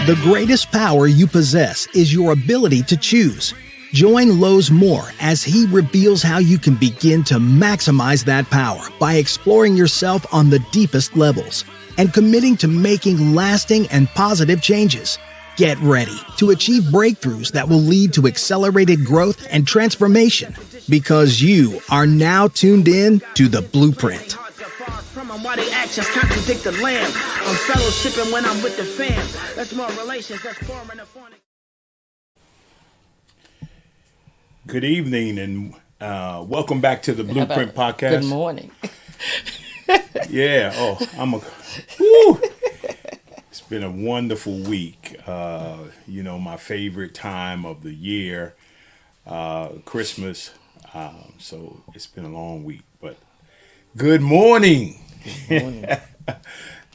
The greatest power you possess is your ability to choose. Join Lowe's Moore as he reveals how you can begin to maximize that power by exploring yourself on the deepest levels and committing to making lasting and positive changes. Get ready to achieve breakthroughs that will lead to accelerated growth and transformation, because you are now tuned in to The Blueprint. Why the actions contradict the lamb. I'm fellowshipping when I'm with the fam. That's more relations, that's forming a phonic. Good evening and welcome back to the Blueprint Podcast. Good morning. Yeah. Woo. It's been a wonderful week. My favorite time of the year, Christmas. So it's been a long week, but good morning. Good morning.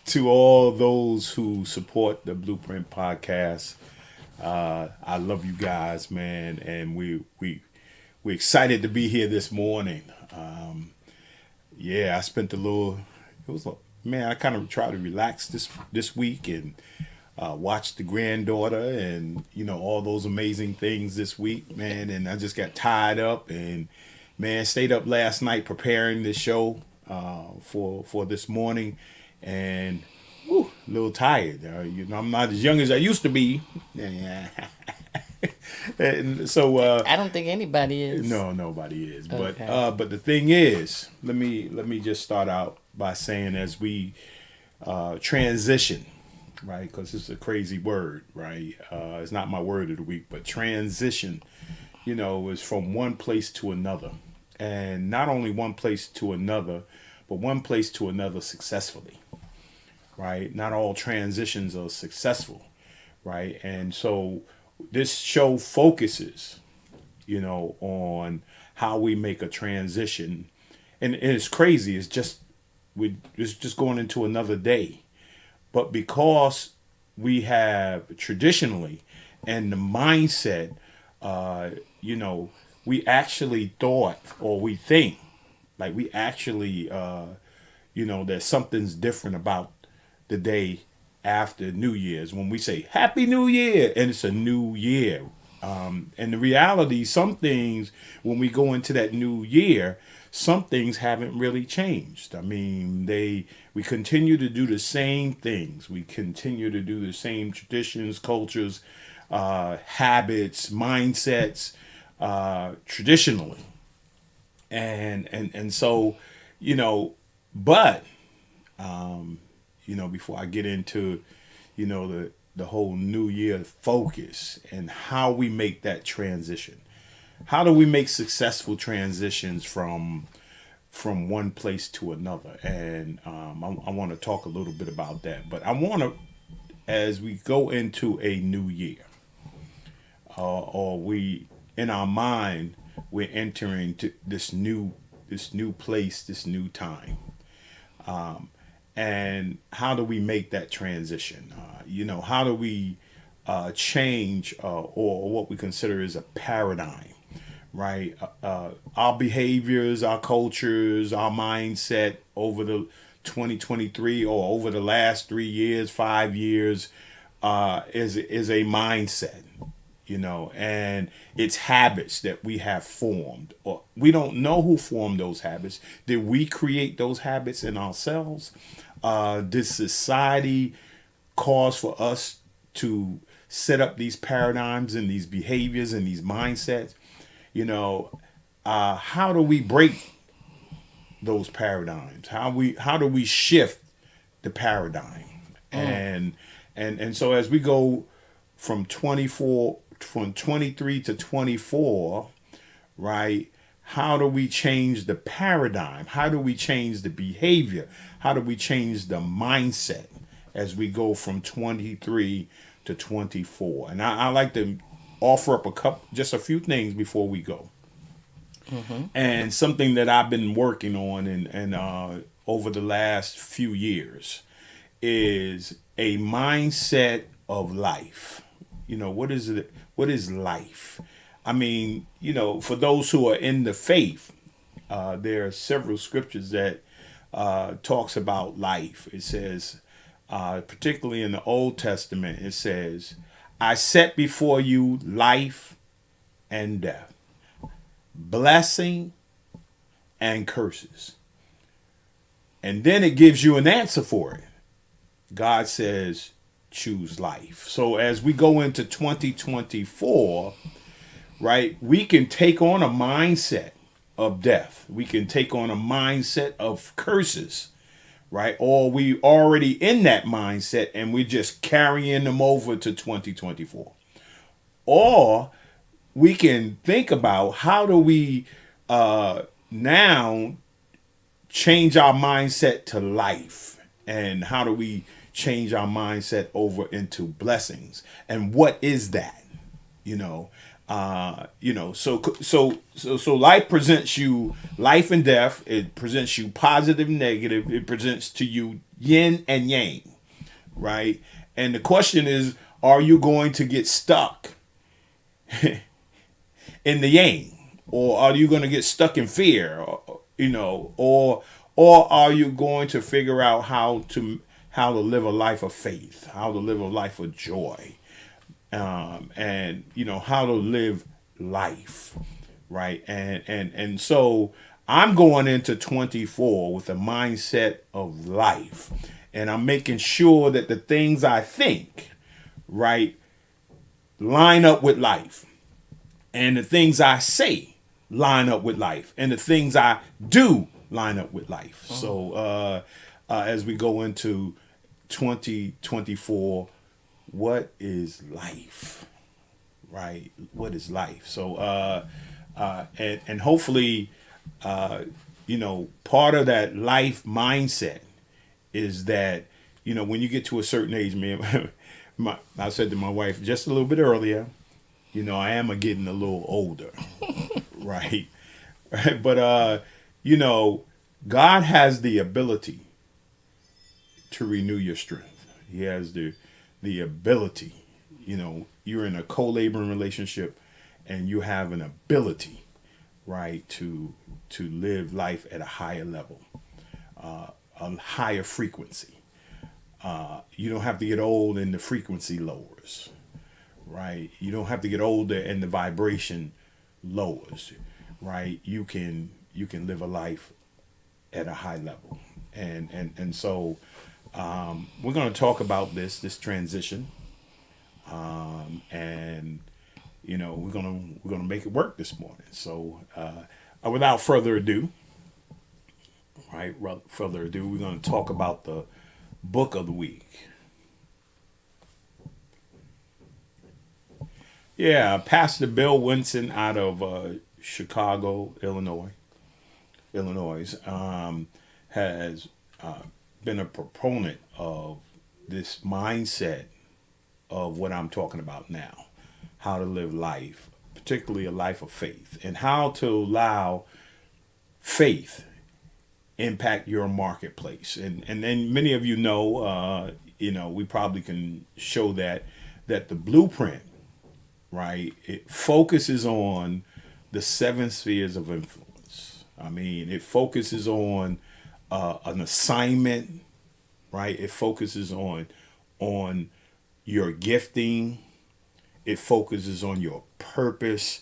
To all those who support the Blueprint Podcast. I love you guys, man, and we're excited to be here this morning. I spent I kind of tried to relax this week and watch the granddaughter and all those amazing things this week, man. And I just got tied up and stayed up last night preparing this show for this morning, and a little tired. I'm not as young as I used to be. And so I don't think anybody is. No, nobody is. Okay. But the thing is, let me just start out by saying, as we transition, right? Because it's a crazy word, right? It's not my word of the week, but transition, is from one place to another, and not only one place to another, but one place to another successfully, right? Not all transitions are successful, right? And so this show focuses, on how we make a transition. And it's crazy. It's just going into another day. But because we have traditionally, and the mindset, we actually thought, or we think, like we actually, that something's different about the day after New Year's when we say Happy New Year, and it's a new year. And the reality, some things, when we go into that new year, some things haven't really changed. I mean, we continue to do the same things. We continue to do the same traditions, cultures, habits, mindsets, traditionally. And so, but, before I get into, the whole new year focus and how we make that transition, how do we make successful transitions from one place to another? And I want to talk a little bit about that. But I want to, as we go into a new year, or we, in our mind, we're entering to this new place, this new time. And how do we make that transition? How do we change or what we consider is a paradigm, right? Our behaviors, our cultures, our mindset over the 2023 or over the last 3 years, 5 years is a mindset, and it's habits that we have formed. Or we don't know who formed those habits. Did we create those habits in ourselves? Did society cause for us to set up these paradigms and these behaviors and these mindsets? How do we break those paradigms? How do we shift the paradigm? And so as we go from 23 to 24, right? How do we change the paradigm? How do we change the behavior? How do we change the mindset as we go from 23 to 24? And I like to offer up just a few things before we go. Mm-hmm. And something that I've been working on and over the last few years is a mindset of life. What is it? What is life? I mean, for those who are in the faith, there are several scriptures that talks about life. It says, particularly in the Old Testament, it says, I set before you life and death, blessing and curses. And then it gives you an answer for it. God says, choose life. So as we go into 2024, right, we can take on a mindset of death. We can take on a mindset of curses, right? Or we already in that mindset and we're just carrying them over to 2024. Or we can think about how do we now change our mindset to life, and how do we change our mindset over into blessings, and what is that? So life presents you life and death. It presents you positive, negative. It presents to you yin and yang, right? And the question is, are you going to get stuck in the yang, or are you going to get stuck in fear, or are you going to figure out how to live a life of faith, how to live a life of joy, and how to live life, right? And so I'm going into 24 with a mindset of life, and I'm making sure that the things I think, right, line up with life, and the things I say line up with life, and the things I do line up with life. So as we go into 2024, what is life, right? What is life? So and hopefully part of that life mindset is that when you get to a certain age, man, I said to my wife just a little bit earlier, I am getting a little older, right? But God has the ability to renew your strength. He has the ability. You're in a co-laboring relationship, and you have an ability, right, to live life at a higher level, a higher frequency. You don't have to get old and the frequency lowers, right? You don't have to get older and the vibration lowers, right? You can live a life at a high level, and so we're going to talk about this transition, and we're gonna make it work this morning. So without further ado, we're going to talk about the book of the week. Yeah, Pastor Bill Winston out of Chicago, Illinois, has been a proponent of this mindset of what I'm talking about now, how to live life, particularly a life of faith, and how to allow faith impact your marketplace. And then many of we probably can show that the blueprint, right, it focuses on the 7 spheres of influence. I mean, it focuses on an assignment, right? It focuses on your gifting. It focuses on your purpose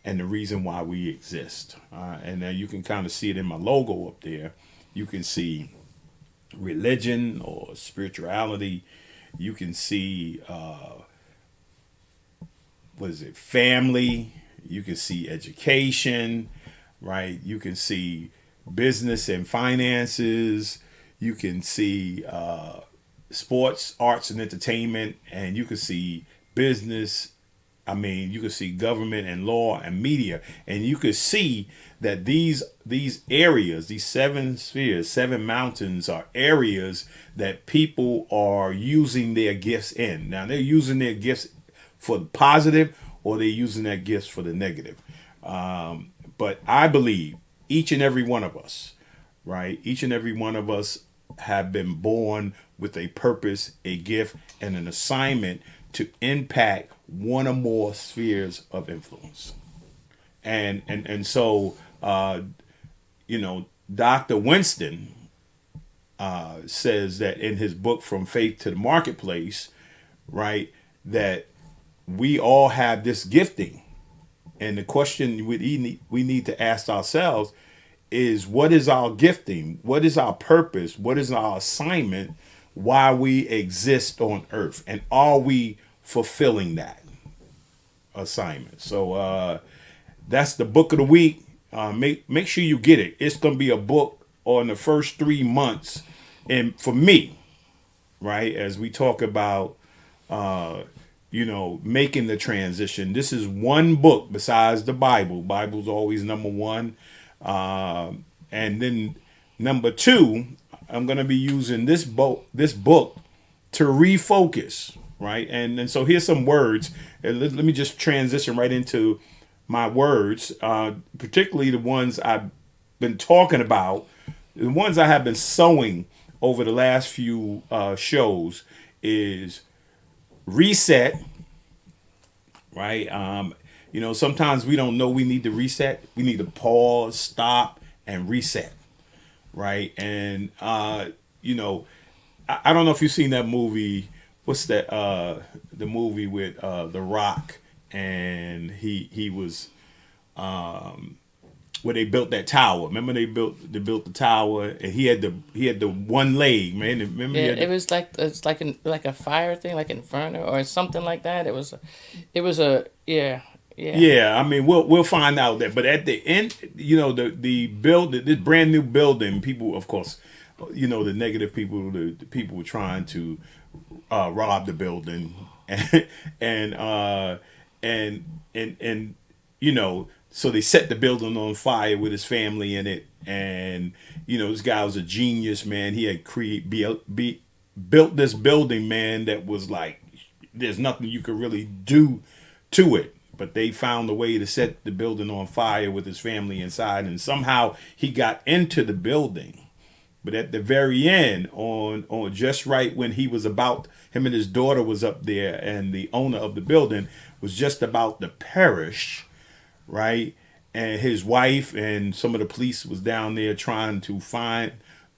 and the reason why we exist. And then you can kind of see it in my logo up there. You can see religion or spirituality. You can see family. You can see education, right? You can see business and finances. You can see sports, arts, and entertainment, and you can see business. I mean, you can see government and law and media, and you can see that these areas, these 7 spheres, 7 mountains, are areas that people are using their gifts in. Now, they're using their gifts for the positive, or they're using their gifts for the negative. But I believe each and every one of us, right? Each and every one of us have been born with a purpose, a gift, and an assignment to impact one or more spheres of influence. And so Dr. Winston says that in his book From Faith to the Marketplace, right, that we all have this gifting. And the question we need to ask ourselves is, what is our gifting? What is our purpose? What is our assignment? Why we exist on earth? And are we fulfilling that assignment? So that's the book of the week. Make sure you get it. It's going to be a book on the first 3 months. And for me, right, as we talk about, making the transition, this is one book besides the Bible. Bible's always number one. And then number two, I'm going to be using this book to refocus, right? And so here's some words. And let me just transition right into my words, particularly the ones I've been talking about, the ones I have been sowing over the last few shows is reset, right? Sometimes we don't know we need to reset. We need to pause, stop, and reset, right? And, I don't know if you've seen that movie. What's that? The movie with The Rock, and he was where they built that tower. Remember they built the tower, and he had the one leg, man. Remember? Yeah, it was like a fire thing, like Inferno or something like that. It was a yeah. Yeah, I mean we'll find out that, but at the end, the this brand new building, people, of course, the negative people, the people were trying to rob the building, and so they set the building on fire with his family in it, and this guy was a genius, man. He had built this building, man, that was like there's nothing you could really do to it. But they found a way to set the building on fire with his family inside, and somehow he got into the building. But at the very end, on just right when he was about, him and his daughter was up there, and the owner of the building was just about to perish, right? And his wife and some of the police was down there trying to find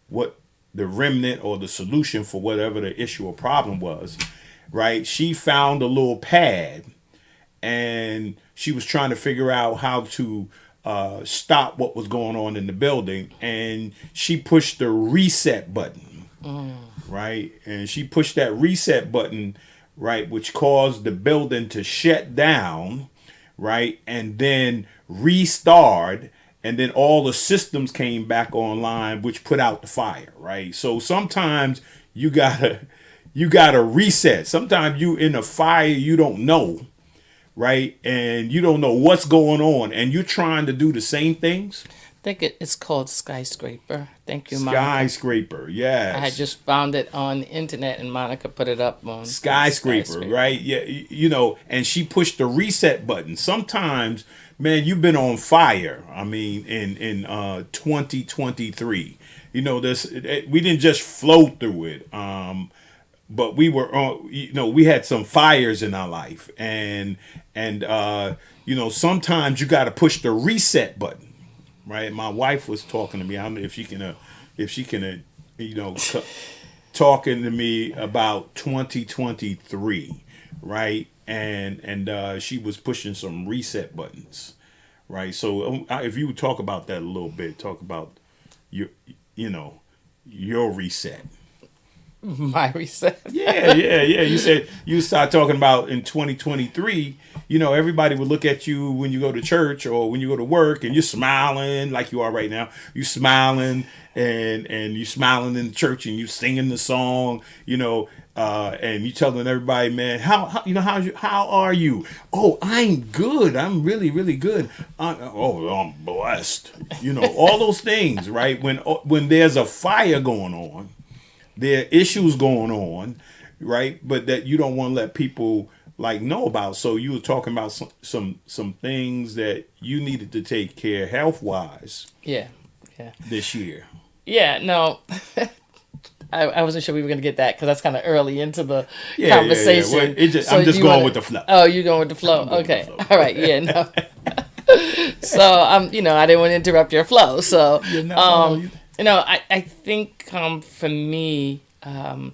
what the remnant or the solution for whatever the issue or problem was, right? She found a little pad, and she was trying to figure out how to stop what was going on in the building, and she pushed the reset button, right? And she pushed that reset button, right, which caused the building to shut down, right, and then restart, and then all the systems came back online, which put out the fire, right? So sometimes you gotta reset. Sometimes you in a fire you don't know, right? And you don't know what's going on, and you're trying to do the same things. I think it's called Skyscraper. Thank you, Monica. Skyscraper, yes. I had just found it on the internet, and Monica put it up on Skyscraper, right? Yeah, and she pushed the reset button. Sometimes, man, you've been on fire. I mean, in 2023, we didn't just flow through it. But we were on, we had some fires in our life, and sometimes you got to push the reset button, right? My wife was talking to me. I don't know if she can, talking to me about 2023, right? And she was pushing some reset buttons, right? So if you would talk about that a little bit, talk about your reset. My reset. Yeah. You said you start talking about in 2023, everybody would look at you when you go to church or when you go to work, and you're smiling like you are right now. You smiling and you smiling in the church, and you singing the song, and you telling everybody, man, how are you? Oh, I'm good. I'm really, really good. I'm blessed. All those things, right? When there's a fire going on, there are issues going on, right? But that you don't want to let people know about. So you were talking about some things that you needed to take care health wise. Yeah. This year. Yeah. No. I wasn't sure we were going to get that because that's kind of early into the conversation. Yeah. Well, I'm just going with the flow. Oh, you're going with the flow. Okay. All right. Yeah. No. So I didn't want to interrupt your flow. So I think for me, a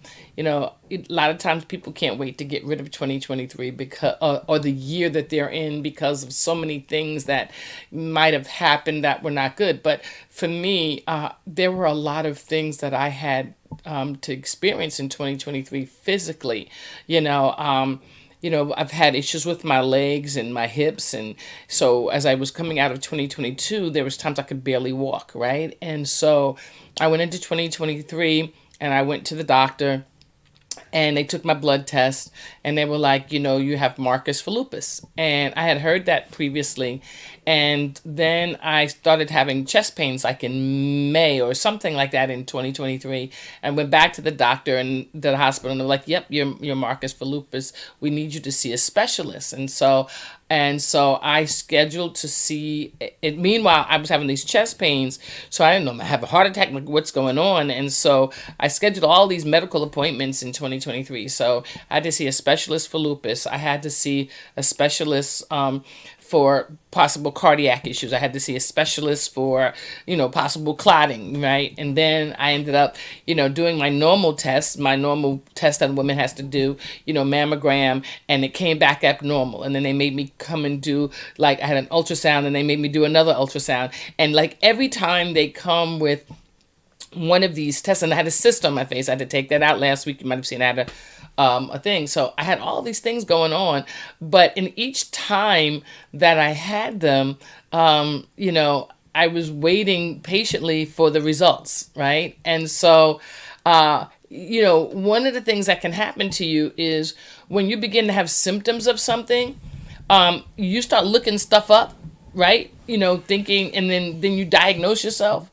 lot of times people can't wait to get rid of 2023 because or the year that they're in because of so many things that might have happened that were not good. But for me, there were a lot of things that I had to experience in 2023 physically. You know, I've had issues with my legs and my hips. And so as I was coming out of 2022, there was times I could barely walk, right? And so I went into 2023 and I went to the doctor and they took my blood test and they were like, you have markers for lupus. And I had heard that previously. And then I started having chest pains like in May or something like that in 2023 and went back to the doctor and the hospital and they're like, yep, your markers for lupus. We need you to see a specialist. And so I scheduled to see it. Meanwhile, I was having these chest pains. So I didn't know, I have a heart attack, like what's going on? And so I scheduled all these medical appointments in 2023. So I had to see a specialist for lupus. I had to see a specialist for possible cardiac issues. I had to see a specialist for, possible clotting, right? And then I ended up, doing my normal test that a woman has to do, mammogram, and it came back abnormal. And then they made me come and do, like, I had an ultrasound, and they made me do another ultrasound. And like every time they come with one of these tests, and I had a cyst on my face. I had to take that out last week. You might have seen I had a thing. So I had all these things going on, but in each time that I had them, I was waiting patiently for the results, right? And so, one of the things that can happen to you is when you begin to have symptoms of something, you start looking stuff up, right? Thinking, and then you diagnose yourself,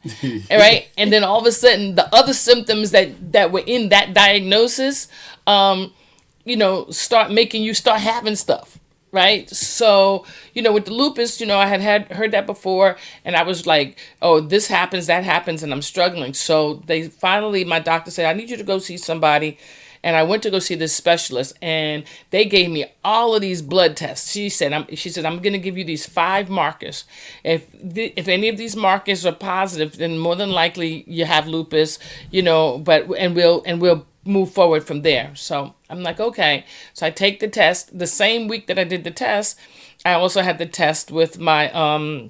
right? And then all of a sudden, the other symptoms that were in that diagnosis, start making you start having stuff, right? So, with the lupus, I had heard that before, and I was like, oh, this happens, that happens, and I'm struggling. So my doctor said, I need you to go see somebody. And I went to go see this specialist, and they gave me all of these blood tests. She said, I'm going to give you these 5 markers. If any of these markers are positive, then more than likely you have lupus, and we'll move forward from there. So I'm like, okay. So I take the test. The same week that I did the test, I also had the test with my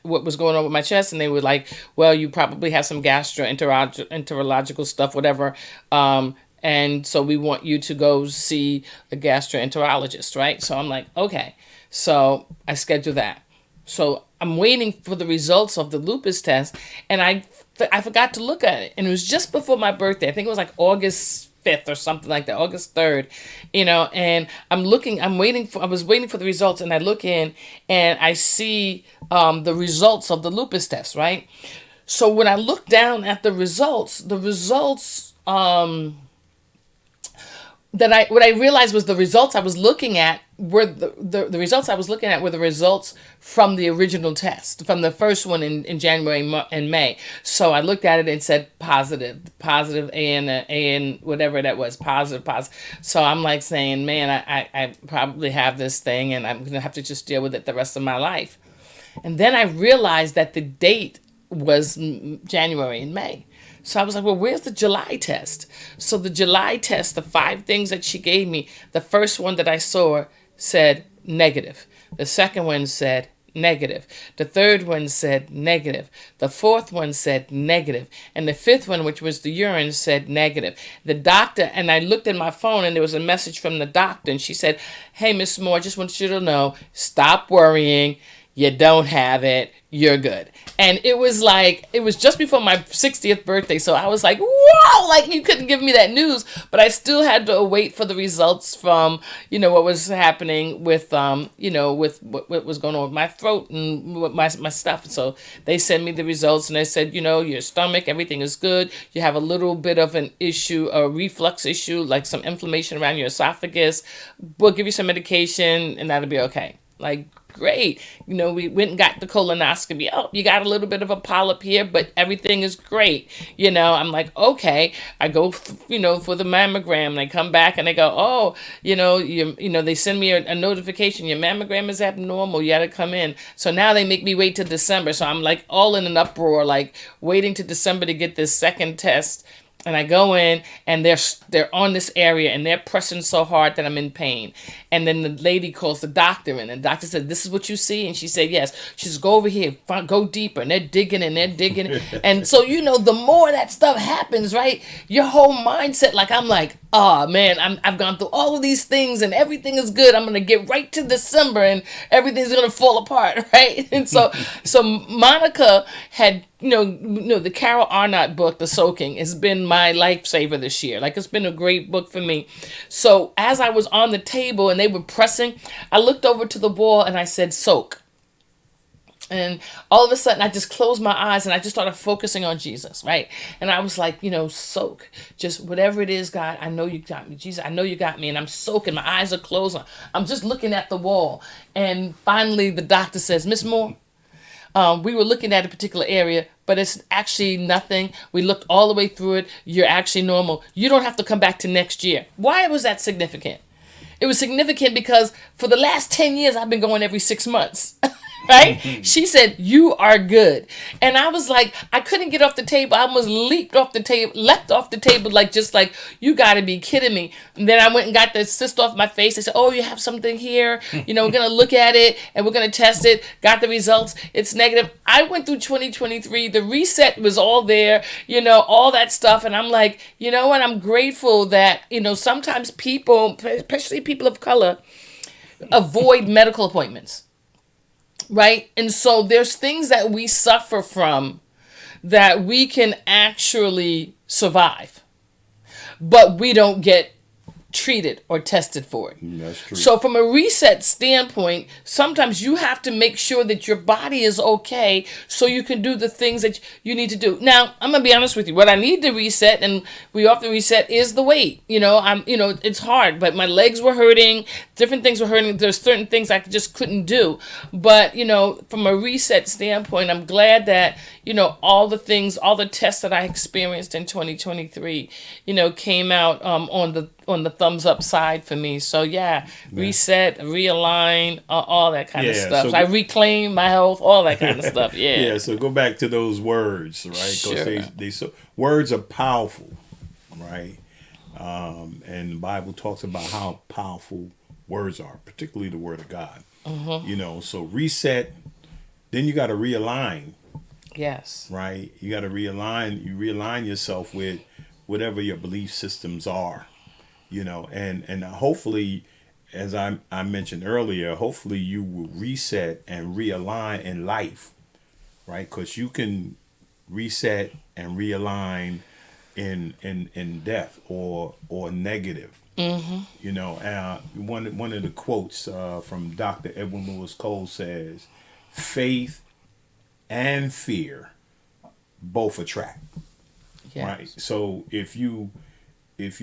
what was going on with my chest, and they were like, well, you probably have some gastroenterological stuff, whatever, and so we want you to go see a gastroenterologist, right? So I'm like, okay. So I schedule that. So I'm waiting for the results of the lupus test, and I forgot to look at it, and it was just before my birthday. I think it was like August 5th or something like that, August 3rd, and I was waiting for the results, and I look in and I see the results of the lupus test, right? So when I look down at the results, what I realized was the results I was looking at were the results I was looking at were the results from the original test, from the first one in January and May. So I looked at it and said positive, AN, whatever that was, positive. So I'm like saying, man, I probably have this thing, and I'm gonna have to just deal with it the rest of my life. And then I realized that the date was January and May. So I was like, well, where's the July test? So the July test, the 5 things that she gave me, the first one that I saw said negative. The second one said negative. The third one said negative. The fourth one said negative. And the fifth one, which was the urine, said negative. The doctor, and I looked at my phone, and there was a message from the doctor, and she said, hey, Miss Moore, I just want you to know, stop worrying. You don't have it. You're good. And it was just before my 60th birthday. So I was like, wow, like you couldn't give me that news. But I still had to wait for the results from, what was happening with, with what was going on with my throat and my stuff. So they sent me the results, and they said, your stomach, everything is good. You have a little bit of an issue, a reflux issue, like some inflammation around your esophagus. We'll give you some medication, and that'll be okay. Like, great. We went and got the colonoscopy. Oh, you got a little bit of a polyp here, but everything is great. I'm like, okay. I go, for the mammogram, and I come back and they go, oh, they send me a notification. Your mammogram is abnormal. You got to come in. So now they make me wait till December. So I'm like all in an uproar, like waiting to December to get this second test. And I go in, and they're on this area, and they're pressing so hard that I'm in pain. And then the lady calls the doctor in, and the doctor said, "This is what you see?" And she said, "Yes." She says, "Go over here, go deeper." And they're digging, and they're digging. And so, the more that stuff happens, right, your whole mindset, like, I'm like, oh, man, I've gone through all of these things, and everything is good. I'm going to get right to December, and everything's going to fall apart, right? And so Monica had, the Carol Arnott book, The Soaking, has been my lifesaver this year. Like, it's been a great book for me. So as I was on the table and they were pressing, I looked over to the wall and I said, soak. And all of a sudden, I just closed my eyes and I just started focusing on Jesus, right? And I was like, soak. Just whatever it is, God, I know you got me. Jesus, I know you got me. And I'm soaking. My eyes are closed. I'm just looking at the wall. And finally, the doctor says, Miss Moore, we were looking at a particular area, but it's actually nothing. We looked all the way through it. You're actually normal. You don't have to come back to next year. Why was that significant? It was significant because for the last 10 years, I've been going every 6 months. Right? She said, you are good. And I was like, I couldn't get off the table. I almost leaped off the table, leapt off the table, like, you got to be kidding me. And then I went and got the cyst off my face. They said, oh, you have something here. We're going to look at it and we're going to test it. Got the results. It's negative. I went through 2023. The reset was all there, all that stuff. And I'm like, you know what? I'm grateful that, sometimes people, especially people of color, avoid medical appointments. Right? And so there's things that we suffer from that we can actually survive, but we don't get treated or tested for it. That's true. So from a reset standpoint, sometimes you have to make sure that your body is okay so you can do the things that you need to do. Now, I'm going to be honest with you. What I need to reset, and we often reset, is the weight. It's hard, but my legs were hurting. Different things were hurting. There's certain things I just couldn't do. But, from a reset standpoint, I'm glad that, all the things, all the tests that I experienced in 2023, came out on the thumbs up side for me. So reset, realign, all that kind of stuff. So I reclaim my health, all that kind of stuff. Yeah. Yeah. So go back to those words, right? Because sure. Words are powerful, right? And the Bible talks about how powerful words are, particularly the Word of God. Mm-hmm. So reset. Then you got to realign. Yes. Right. You got to realign. You realign yourself with whatever your belief systems are. And hopefully, as I mentioned earlier, hopefully you will reset and realign in life, right? Because you can reset and realign in death or negative. Mm-hmm. One of the quotes from Dr. Edwin Lewis Cole says, "Faith and fear both attract." Yes. Right. So if you're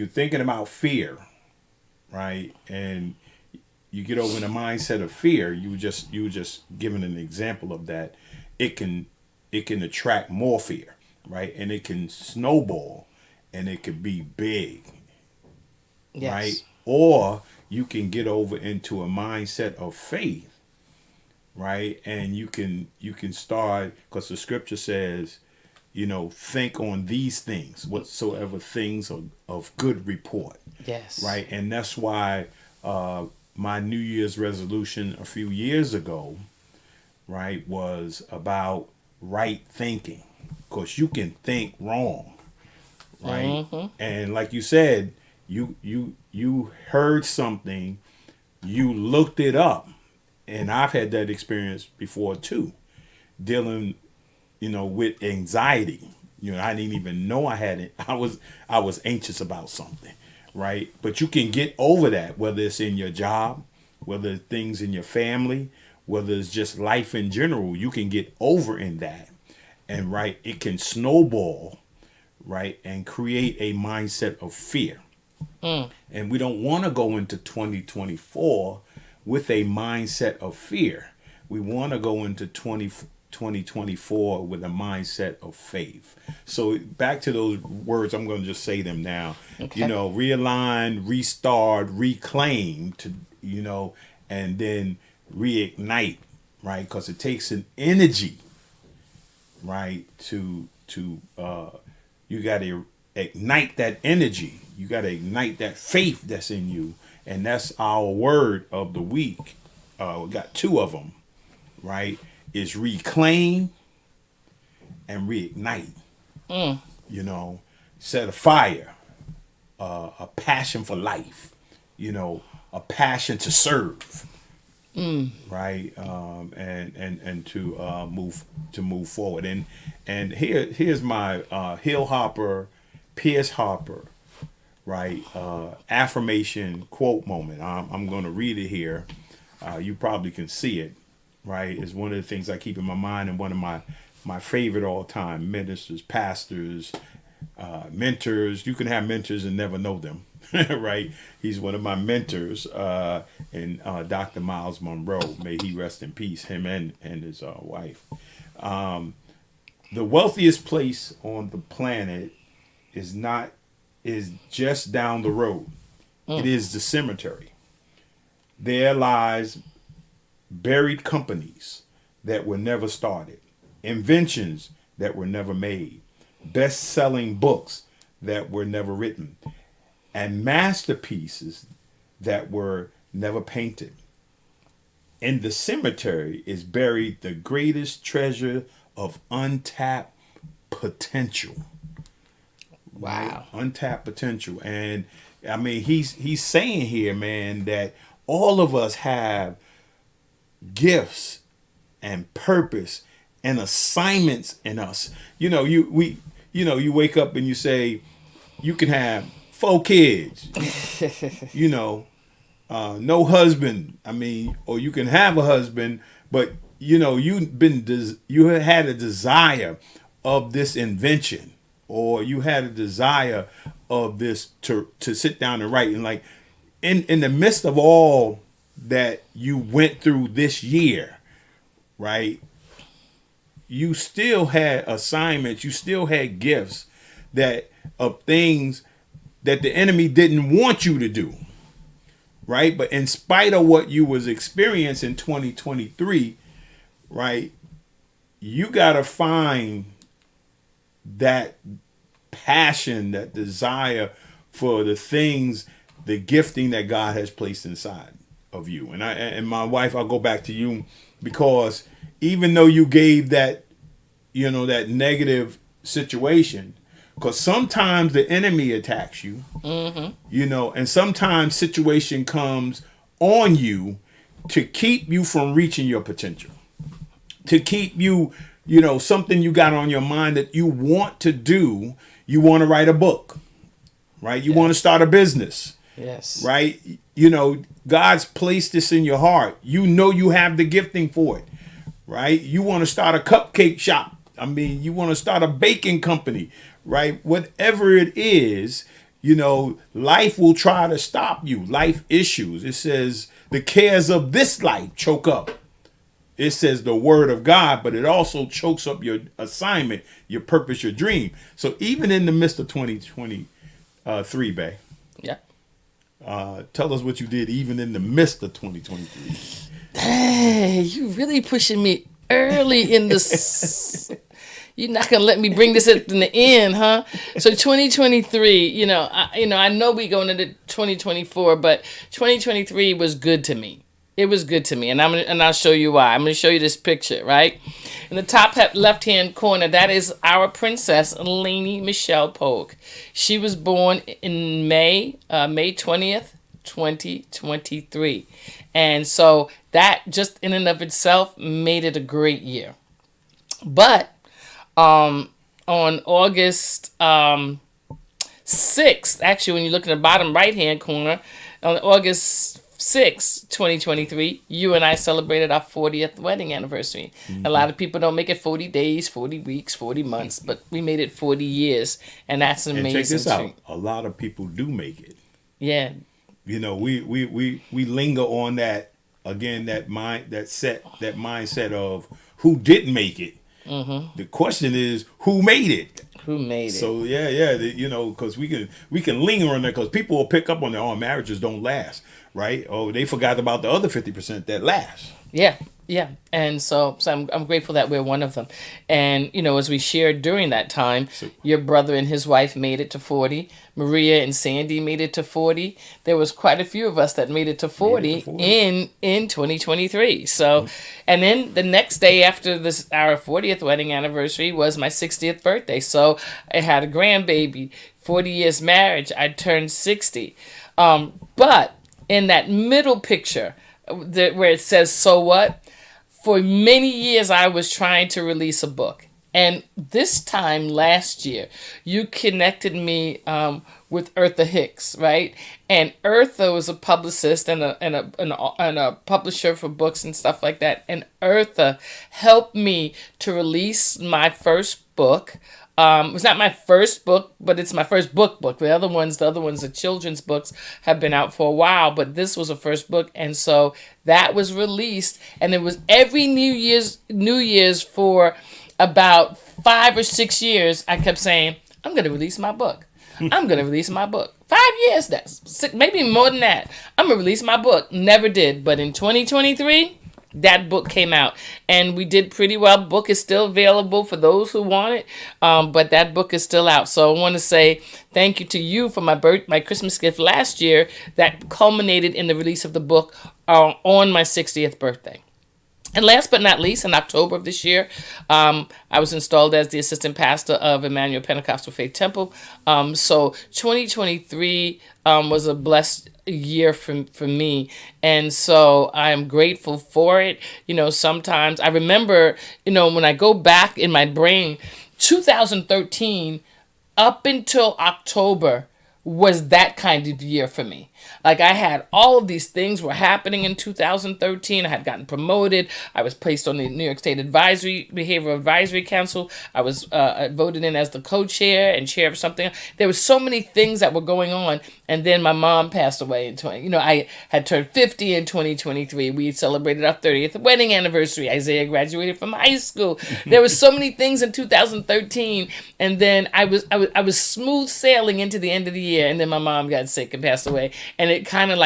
thinking about fear, right, and you get over in the mindset of fear, you just giving an example of that, it can attract more fear, right, and it can snowball, and it could be big, yes. Right, or you can get over into a mindset of faith, right, and you can start, because the scripture says, think on these things, whatsoever things of good report. Yes. Right. And that's why my New Year's resolution a few years ago, right, was about right thinking. Because you can think wrong. Right. Mm-hmm. And like you said, you heard something, you looked it up. And I've had that experience before too, dealing with anxiety. I didn't even know I had it. I was anxious about something, right? But you can get over that, whether it's in your job, whether it's things in your family, whether it's just life in general, you can get over in that. And right, it can snowball, right, and create a mindset of fear. And we don't want to go into 2024 with a mindset of fear. we want to go into 2024 with a mindset of faith. So back to those words, I'm going to just say them now. Okay. You know, realign, restart, reclaim, to, you know, and then reignite, right? Because it takes an energy, right, to you got to ignite that energy. You got to ignite that faith that's in you, and that's our word of the week. We got two of them, right? Is reclaim and reignite. You know, set a fire, a passion for life. You know, a passion to serve. Right, and to move forward, and here's my Hill Hopper, Pierce Harper, right, affirmation quote moment. I'm going to read it here. You probably can see it, right? It's one of the things I keep in my mind, and one of my favorite all time ministers, pastors, mentors. You can have mentors and never know them. Right, he's one of my mentors, and Dr. Miles Monroe, may he rest in peace, him and his wife. The wealthiest place on the planet is just down the road. It is the cemetery. There lies buried companies that were never started, inventions that were never made, best-selling books that were never written, and masterpieces that were never painted. In the cemetery is buried the greatest treasure of untapped potential. Wow. Right? Untapped potential. And I mean, he's saying here, man, that all of us have gifts and purpose and assignments in us. You know, you wake up and you say you can have 4 kids, you know, no husband. I mean, or you can have a husband, but you know, you had a desire of this invention, or you had a desire of this to sit down and write. And like in the midst of all that you went through this year, right? You still had assignments, you still had gifts of things that the enemy didn't want you to do, right? But in spite of what you was experiencing in 2023, right, you got to find that passion, that desire for the things, the gifting that God has placed inside of you. And my wife, I'll go back to you, because even though you gave that, you know, that negative situation, because sometimes the enemy attacks you, you know, and sometimes situation comes on you to keep you from reaching your potential, to keep you, you know, something you got on your mind that you want to do. You want to write a book, right? You want to start a business. Yes. Right? You know, God's placed this in your heart. You know you have the gifting for it, right? You want to start a cupcake shop. I mean, you want to start a baking company, right? Whatever it is, you know, life will try to stop you. Life issues. It says the cares of this life choke up. It says the word of God, but it also chokes up your assignment, your purpose, your dream. So even in the midst of 2023, Bay. Yeah. Tell us what you did even in the midst of 2023. Hey, you really pushing me early in this. You're not gonna let me bring this up in the end, huh? So 2023, I know we going into 2024, but 2023 was good to me. It was good to me, and I'll show you why. I'm gonna show you this picture, right? In the top left-hand corner, that is our princess, Lainey Michelle Polk. She was born in May 20th, 2023. And so that just in and of itself made it a great year. But on August 6th, actually, when you look at the bottom right-hand corner, on August 6, 2023, you and I celebrated our 40th wedding anniversary. Mm-hmm. A lot of people don't make it 40 days, 40 weeks, 40 months, but we made it 40 years, and that's an amazing. And check this out. A lot of people do make it. Yeah. You know, we linger on that again, that mindset of who didn't make it. The question is who made it. Who made it? So because we can linger on that because people will pick up on their own marriages don't last, right? Oh, they forgot about the other 50% that last. Yeah, yeah. And so I'm grateful that we're one of them. And, as we shared during that time, your brother and his wife made it to 40. Maria and Sandy made it to 40. There was quite a few of us that made it to 40, in 2023. So, and then the next day after our 40th wedding anniversary was my 60th birthday. So I had a grandbaby, 40 years marriage. I turned 60. But in that middle picture, where it says, so what? For many years, I was trying to release a book. And this time last year, you connected me with Eartha Hicks, right? And Eartha was a publicist and a publisher for books and stuff like that. And Eartha helped me to release my first book. It was not my first book, but it's my first book. The other ones, the children's books, have been out for a while, but this was a first book, and so that was released, and it was every New Year's for about 5 or 6 years. I kept saying, "I'm going to release my book. I'm going to release my book." 5 years, maybe more than that. I'm going to release my book. Never did, but in 2023. That book came out, and we did pretty well. Book is still available for those who want it, but that book is still out. So I want to say thank you to you for my Christmas gift last year that culminated in the release of the book on my 60th birthday. And last but not least, in October of this year, I was installed as the assistant pastor of Emmanuel Pentecostal Faith Temple. So 2023 was a blessed year for me. And so I am grateful for it. Sometimes I remember, when I go back in my brain, 2013 up until October was that kind of year for me. Like, I had all of these things were happening in 2013. I had gotten promoted. I was placed on the New York State Behavioral Advisory Council. I was voted in as the co-chair and chair of something. There were so many things that were going on. And then my mom passed away in I had turned 50 in 2023. We celebrated our 30th wedding anniversary. Isaiah graduated from high school. There were so many things in 2013. And then I was smooth sailing into the end of the year. And then my mom got sick and passed away. And it kind of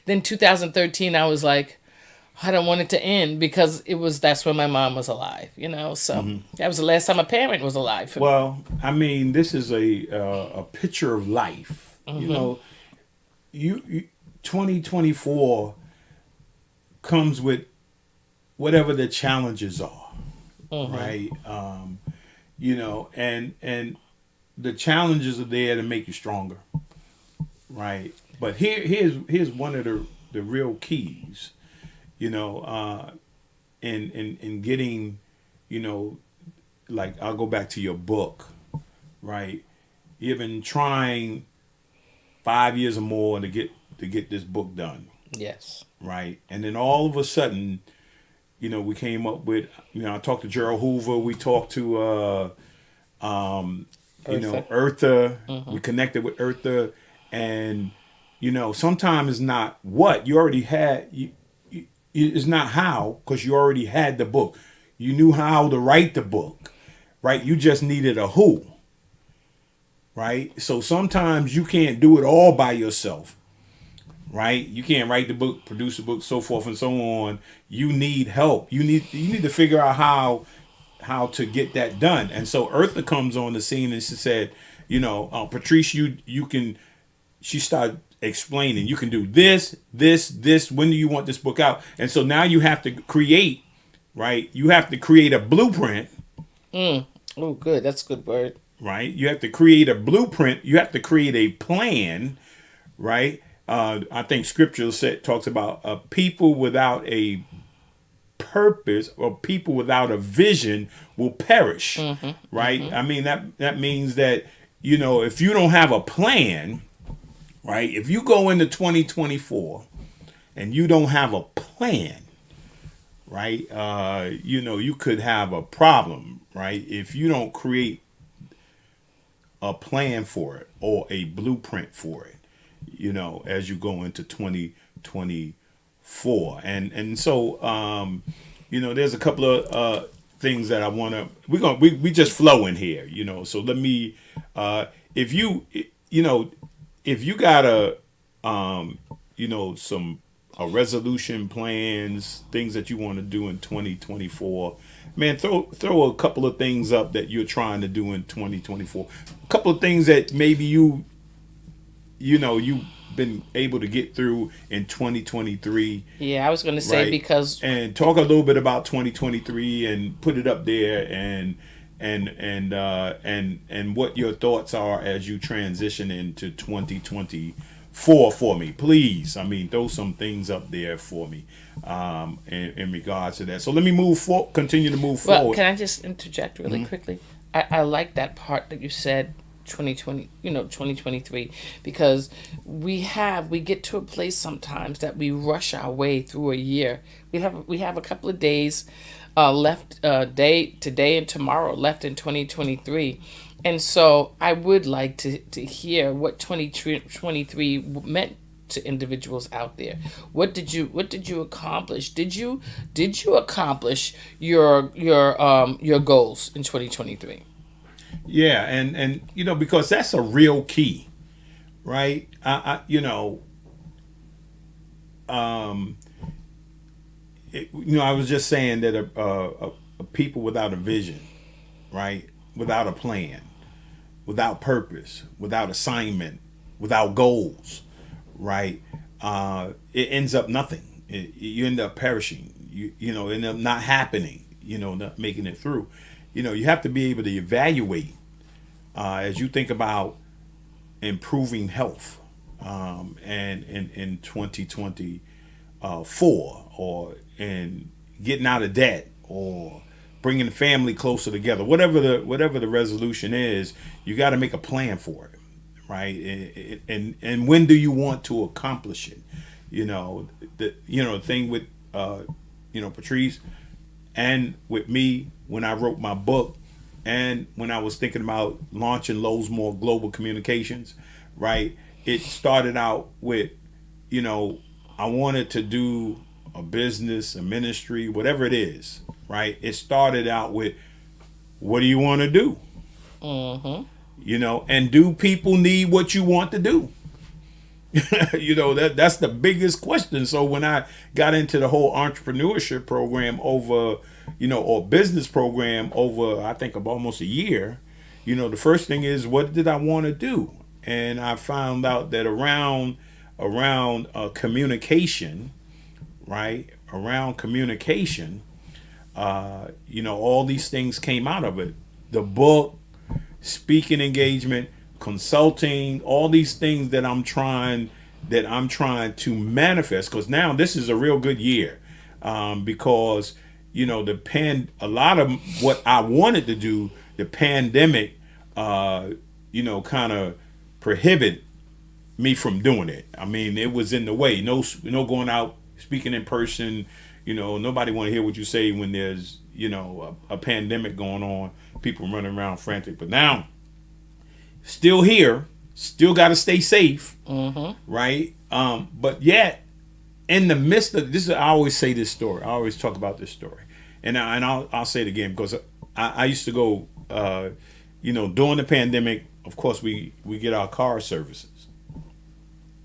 then 2013, I was like, I don't want it to end because that's when my mom was alive, So that was the last time a parent was alive for me. Well, I mean, this is a picture of life. You 2024 comes with whatever the challenges are, right? And the challenges are there to make you stronger, right? But here's one of the real keys, in getting, like, I'll go back to your book, right? You've been trying 5 years or more to get this book done. Yes. Right. And then all of a sudden, we came up with, I talked to Gerald Hoover, we talked to Eartha. We connected with Eartha, and sometimes it's not what you already had. It's not how, because you already had the book. You knew how to write the book, right? You just needed a who, right? So sometimes you can't do it all by yourself, right? You can't write the book, produce the book, so forth and so on. You need help. You need to figure out how to get that done. And so Eartha comes on the scene and she said, Patrice, you can. She started explaining, you can do this. When do you want this book out? And so now you have to create, right? You have to create a blueprint. Oh, good. That's a good word. Right? You have to create a blueprint. You have to create a plan, right? I think scripture talks about people without a purpose or people without a vision will perish, right? I mean, that means that, if you don't have a plan, right? If you go into 2024 and you don't have a plan, right? You could have a problem, right? If you don't create a plan for it or a blueprint for it, as you go into 2024. And so there's a couple of things that I want to we just flow in here, so let me if you if you got some resolution plans, things that you want to do in 2024, man, throw a couple of things up that you're trying to do in 2024, a couple of things that maybe you've been able to get through in 2023. Yeah, I was going to say, right? because And talk a little bit about 2023 and put it up there, and what your thoughts are as you transition into 2024 for me, please. I mean, throw some things up there for me in regards to that. So let me continue to move well, forward. can I just interject really quickly? I like that part that you said 2023, because we get to a place sometimes that we rush our way through a year. We have a couple of days left, today and tomorrow left in 2023, and so I would like to hear what 2023 meant to individuals out there. What did you accomplish? Did you accomplish your goals in 2023? Yeah, and because that's a real key, right? I was just saying that a people without a vision, right, without a plan, without purpose, without assignment, without goals, right, it ends up nothing. You end up perishing. You end up not happening. Not making it through. You have to be able to evaluate as you think about improving health, and in 2024, or in getting out of debt, or bringing the family closer together. Whatever the resolution is, you got to make a plan for it, right? And when do you want to accomplish it? The thing with Patrice, and with me, when I wrote my book, and when I was thinking about launching Lowe's More Global Communications, right? It started out with, I wanted to do a business, a ministry, whatever it is, right? It started out with, what do you want to do? And do people need what you want to do? That's the biggest question. So when I got into the whole entrepreneurship program or business program over, I think, of almost a year, the first thing is, what did I want to do? And I found out that around communication, right? Around communication, all these things came out of it. The book, speaking engagement, consulting, all these things that I'm trying to manifest, because now this is a real good year, because a lot of what I wanted to do, the pandemic kind of prohibit me from doing it. I mean, it was in the way. No going out speaking in person. Nobody want to hear what you say when there's a pandemic going on, people running around frantic. But now, still here, still got to stay safe, right? But yet, in the midst of this, I always say this story. I always talk about this story, and I'll say it again, because I used to go, during the pandemic. Of course, we get our car services,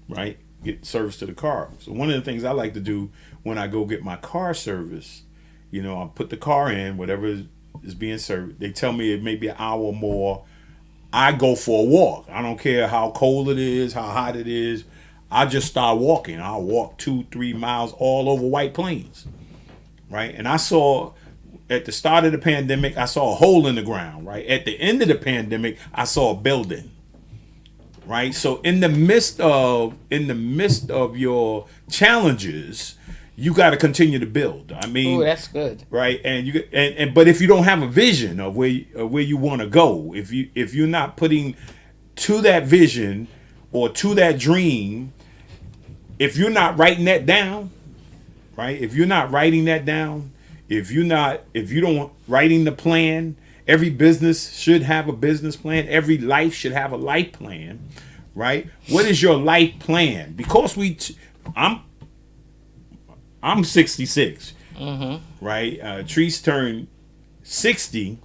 right? Get service to the car. So one of the things I like to do when I go get my car service, I put the car in, whatever is being served. They tell me it may be an hour or more. I go for a walk. I don't care how cold it is, how hot it is. I just start walking. I'll walk 2-3 miles all over White Plains, right? And I saw, at the start of the pandemic, I saw a hole in the ground, right? At the end of the pandemic, I saw a building, right? So in the midst of your challenges, you got to continue to build. I mean, oh, that's good, right? And but if you don't have a vision of where you want to go, if you're not putting to that vision or to that dream, if you're not writing that down, right? If you're not writing that down, if you don't writing the plan, every business should have a business plan. Every life should have a life plan, right? What is your life plan? Because I'm 66, right? Treese turned 60.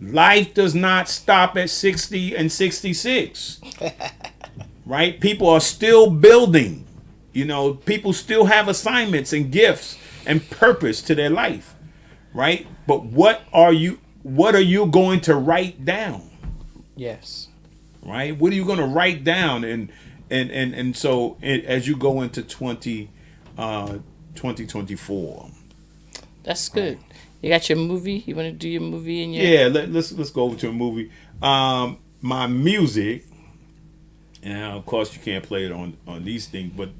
Life does not stop at 60 and 66, right? People are still building. People still have assignments and gifts and purpose to their life, right? But what are you going to write down? Yes. Right? What are you going to write down? And so as you go into 2024. That's good. Right. You got your movie? You want to do your movie in your... Yeah, let's go over to a movie. My music, and of course you can't play it on these things, but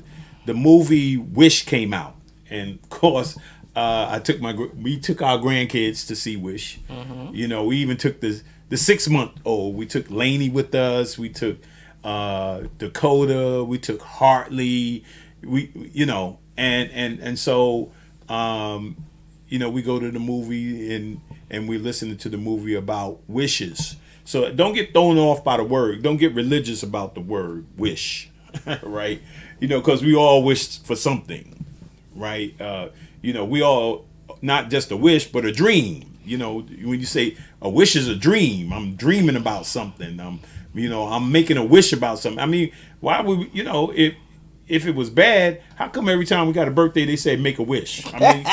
the movie Wish came out. And of course, we took our grandkids to see Wish. Mm-hmm. We even took the 6-month-old. We took Lainey with us. We took Dakota. We took Hartley. And so we go to the movie and we listen to the movie about wishes. So don't get thrown off by the word. Don't get religious about the word wish, right? Because we all wish for something, right? We all, not just a wish, but a dream. When you say a wish is a dream, I'm dreaming about something. I'm making a wish about something. I mean, why would if it was bad, how come every time we got a birthday they say make a wish? I mean,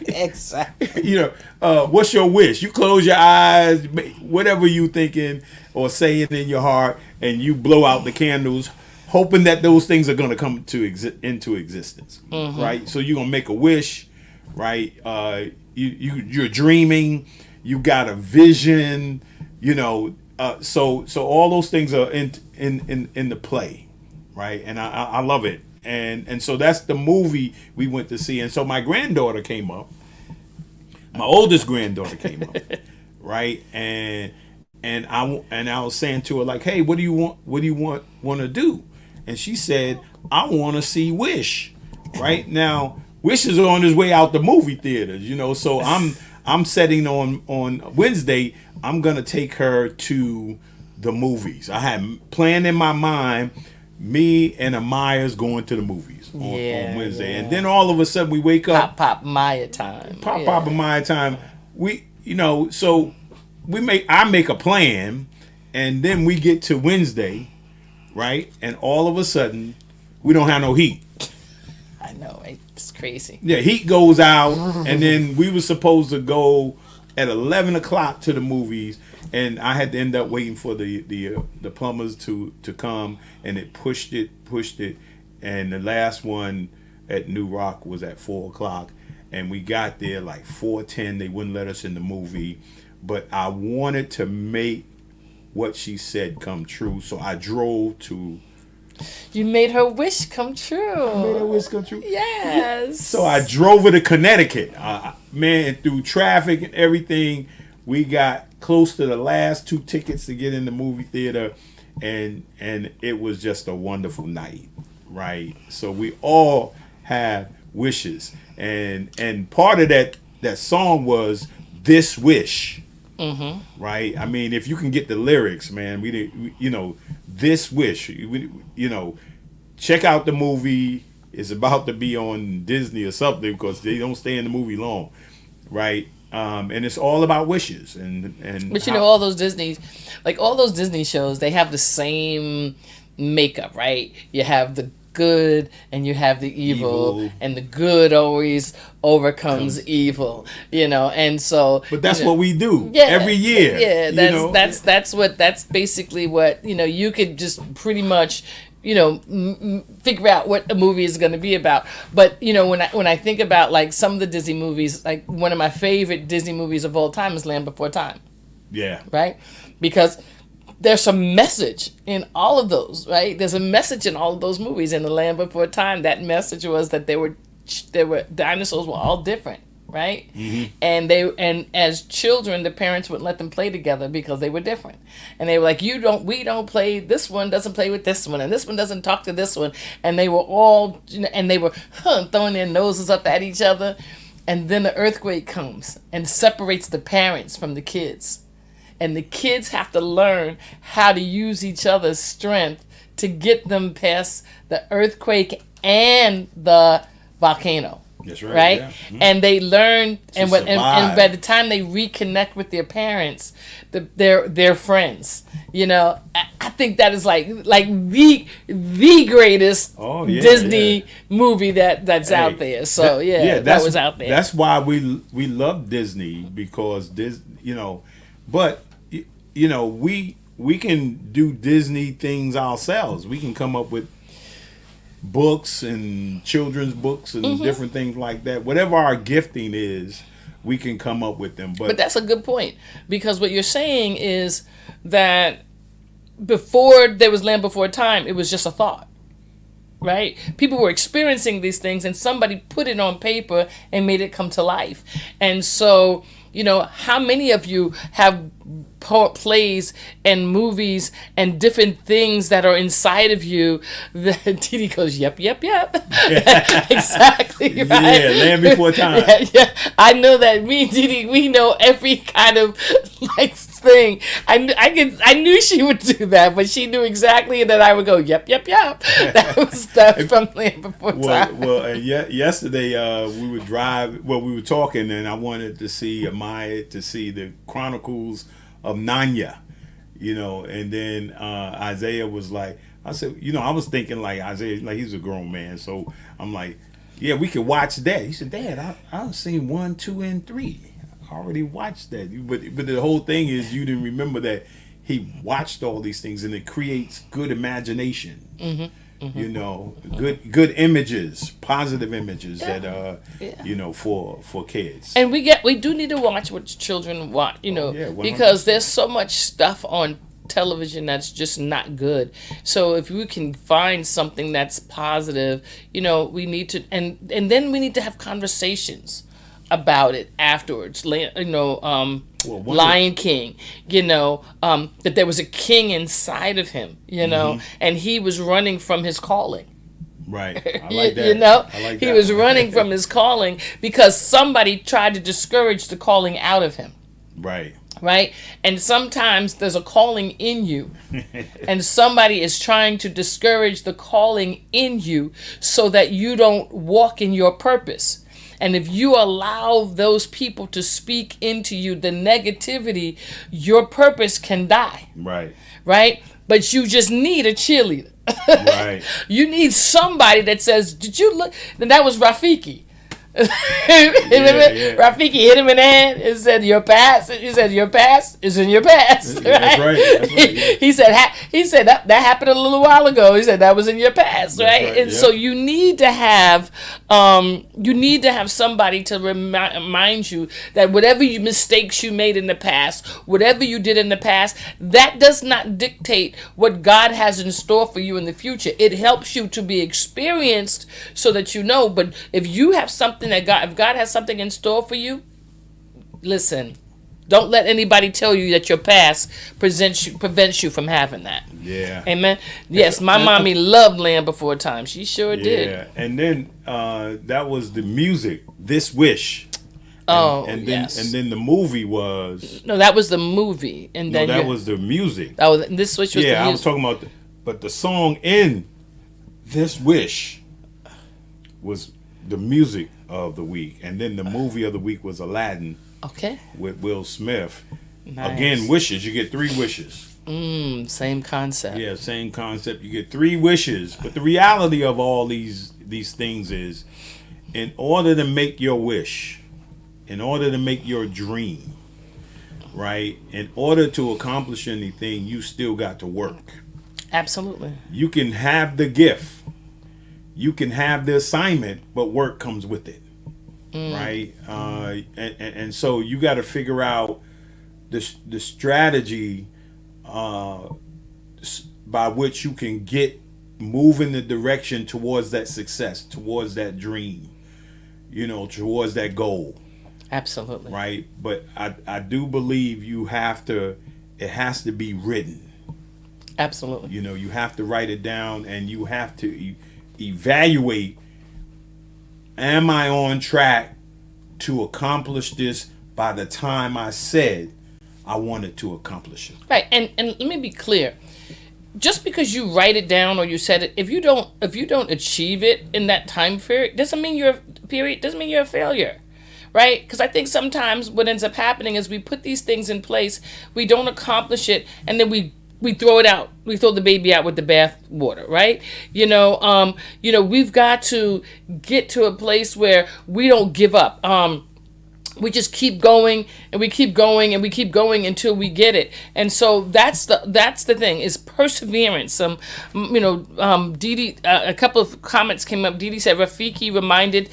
exactly. What's your wish? You close your eyes, whatever you thinking or saying in your heart, and you blow out the candles, hoping that those things are going to come into existence, right? So you're gonna make a wish, right? You're dreaming, you got a vision, so all those things are in the play, right? And I love it, and so that's the movie we went to see. And so my granddaughter came up, my oldest granddaughter came up, right? And I was saying to her, like, hey, what do you want to do? And she said, I want to see Wish. Right now, Wish is on his way out the movie theaters, so I'm setting on Wednesday, I'm gonna take her to the movies. I had planned in my mind me and Amaya's going to the movies on Wednesday. Yeah. And then all of a sudden we wake up. Pop Maya time. Pop Maya time. So I make a plan, and then we get to Wednesday, right? And all of a sudden we don't have no heat. I know, it's crazy. Yeah, heat goes out, and then we were supposed to go at 11 o'clock to the movies, and I had to end up waiting for the plumbers to come, and it pushed it, and the last one at New Rock was at 4 o'clock, and we got there like 4:10. They wouldn't let us in the movie, but I wanted to make what she said come true, so I drove to. You made her wish come true. I made her wish come true. Yes. So I drove her to Connecticut. Man, through traffic and everything, we got close to the last 2 tickets to get in the movie theater, and it was just a wonderful night, right? So we all have wishes, and part of that song was This Wish. Mm-hmm. Right? I mean, if you can get the lyrics, man, This Wish, check out the movie. It's about to be on Disney or something, because they don't stay in the movie long, right? And it's all about wishes, but all those Disney shows, they have the same makeup, right? You have the good and you have the evil. And the good always overcomes evil, and so. But that's what we do every year. Yeah, that's basically what you could just pretty much figure out what a movie is going to be about. But when I think about like some of the Disney movies, like one of my favorite Disney movies of all time is Land Before Time. Yeah. Right? Because there's a message in all of those, right? There's a message in all of those movies. In The Land Before Time, that message was that dinosaurs were all different, right? Mm-hmm. And as children, the parents wouldn't let them play together because they were different. And they were like, we don't play, this one doesn't play with this one, and this one doesn't talk to this one. And they were all, and they were throwing their noses up at each other. And then the earthquake comes and separates the parents from the kids. And the kids have to learn how to use each other's strength to get them past the earthquake and the volcano. That's right. Right? Yeah. Mhm. And they learn, and survive. by the time they reconnect with their parents, they're friends. You know, I think that is like the greatest Oh, yeah, Disney yeah. movie that's out Hey, there. So that was out there. That's why we love Disney, because but we can do Disney things ourselves. We can come up with books and children's books and Mm-hmm. different things like that. Whatever our gifting is, we can come up with them. But that's a good point, because what you're saying is that before there was Land Before Time, it was just a thought. Right? People were experiencing these things and somebody put it on paper and made it come to life. And so, how many of you have plays and movies and different things that are inside of you that Didi goes, yep. Exactly, right? Yeah, Land Before Time. Yeah. I know that me and Didi, we know every kind of thing. I knew she would do that, but she knew exactly, and then I would go, yep. That was from Land Before Time. Yesterday we would drive. Well, we were talking, and I wanted to see Amaya to see the Chronicles of Narnia, and then Isaiah was like, I said, I was thinking like Isaiah, like he's a grown man, so I'm like, yeah, we could watch that. He said, Dad, I've seen 1, 2, and 3. I already watched that, but the whole thing is you didn't remember that he watched all these things, and it creates good imagination. Mm-hmm. Good images, positive images that for kids. And we do need to watch what children watch, because there's so much stuff on television that's just not good. So if we can find something that's positive, we need to, and then we need to have conversations about it afterwards. Lion King, that there was a king inside of him, and he was running from his calling. Right. I like that. I like he that was one. running from his calling because somebody tried to discourage the calling out of him. Right. Right? And sometimes there's a calling in you, and somebody is trying to discourage the calling in you so that you don't walk in your purpose. And if you allow those people to speak into you, the negativity, your purpose can die. Right. Right? But you just need a cheerleader. Right. You need somebody that says, did you look? And that was Rafiki. Rafiki hit him in the head and said, "Your past." He said, "Your past is in your past." Right? That's right. Yeah. He said that happened a little while ago. He said that was in your past, right? And so you need to have somebody to remind you that whatever mistakes you made in the past, whatever you did in the past, that does not dictate what God has in store for you in the future. It helps you to be experienced so that you know. But if you have something if God has something in store for you, listen, don't let anybody tell you that your past prevents you from having that. Yeah. Amen. Yes, my mommy loved Land Before Time. She sure did. Yeah. And then that was the music, This Wish. And then the movie was... No, that was the movie. And then that was the music. This Wish was the music. Yeah, I was talking about... But the song in This Wish was the music of the week. And then the movie of the week was Aladdin. Okay. With Will Smith. Nice. Again, wishes. You get 3 wishes. Same concept. Yeah, same concept. You get 3 wishes. But the reality of all these things is, in order to make your wish, in order to make your dream, right? In order to accomplish anything, you still got to work. Absolutely. You can have the gift. You can have the assignment, but work comes with it. Right? And so you got to figure out the strategy by which you can move in the direction towards that success, towards that dream, towards that goal. Absolutely. Right? But I do believe it has to be written. Absolutely. You have to write it down, and you have to evaluate, am I on track to accomplish this by the time I said I wanted to accomplish it? Right. And let me be clear. Just because you write it down or you said it, if you don't achieve it in that time period, doesn't mean you're period doesn't mean you're a failure. Right? Because I think sometimes what ends up happening is we put these things in place, we don't accomplish it, and then we throw it out. We throw the baby out with the bath water, right? We've got to get to a place where we don't give up. We just keep going and we keep going and we keep going until we get it. And so that's the thing, is perseverance. Dee, a couple of comments came up. Dee said Rafiki reminded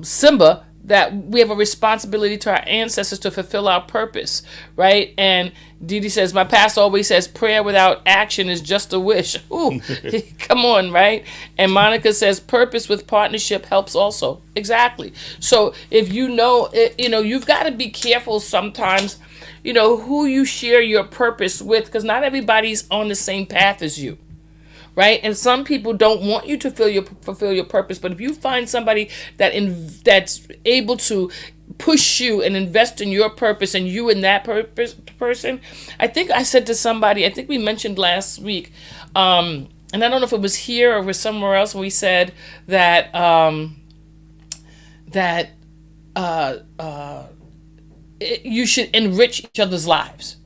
Simba that we have a responsibility to our ancestors to fulfill our purpose, right? And Didi says, my pastor always says, prayer without action is just a wish. Ooh, come on, right? And Monica says, purpose with partnership helps also. Exactly. So if you've got to be careful sometimes, who you share your purpose with, because not everybody's on the same path as you. Right? And some people don't want you to fulfill your purpose. But if you find somebody that's able to push you and invest in your purpose and you in that person, I think I said to somebody, I think we mentioned last week, and I don't know if it was here or was somewhere else, we said that you should enrich each other's lives.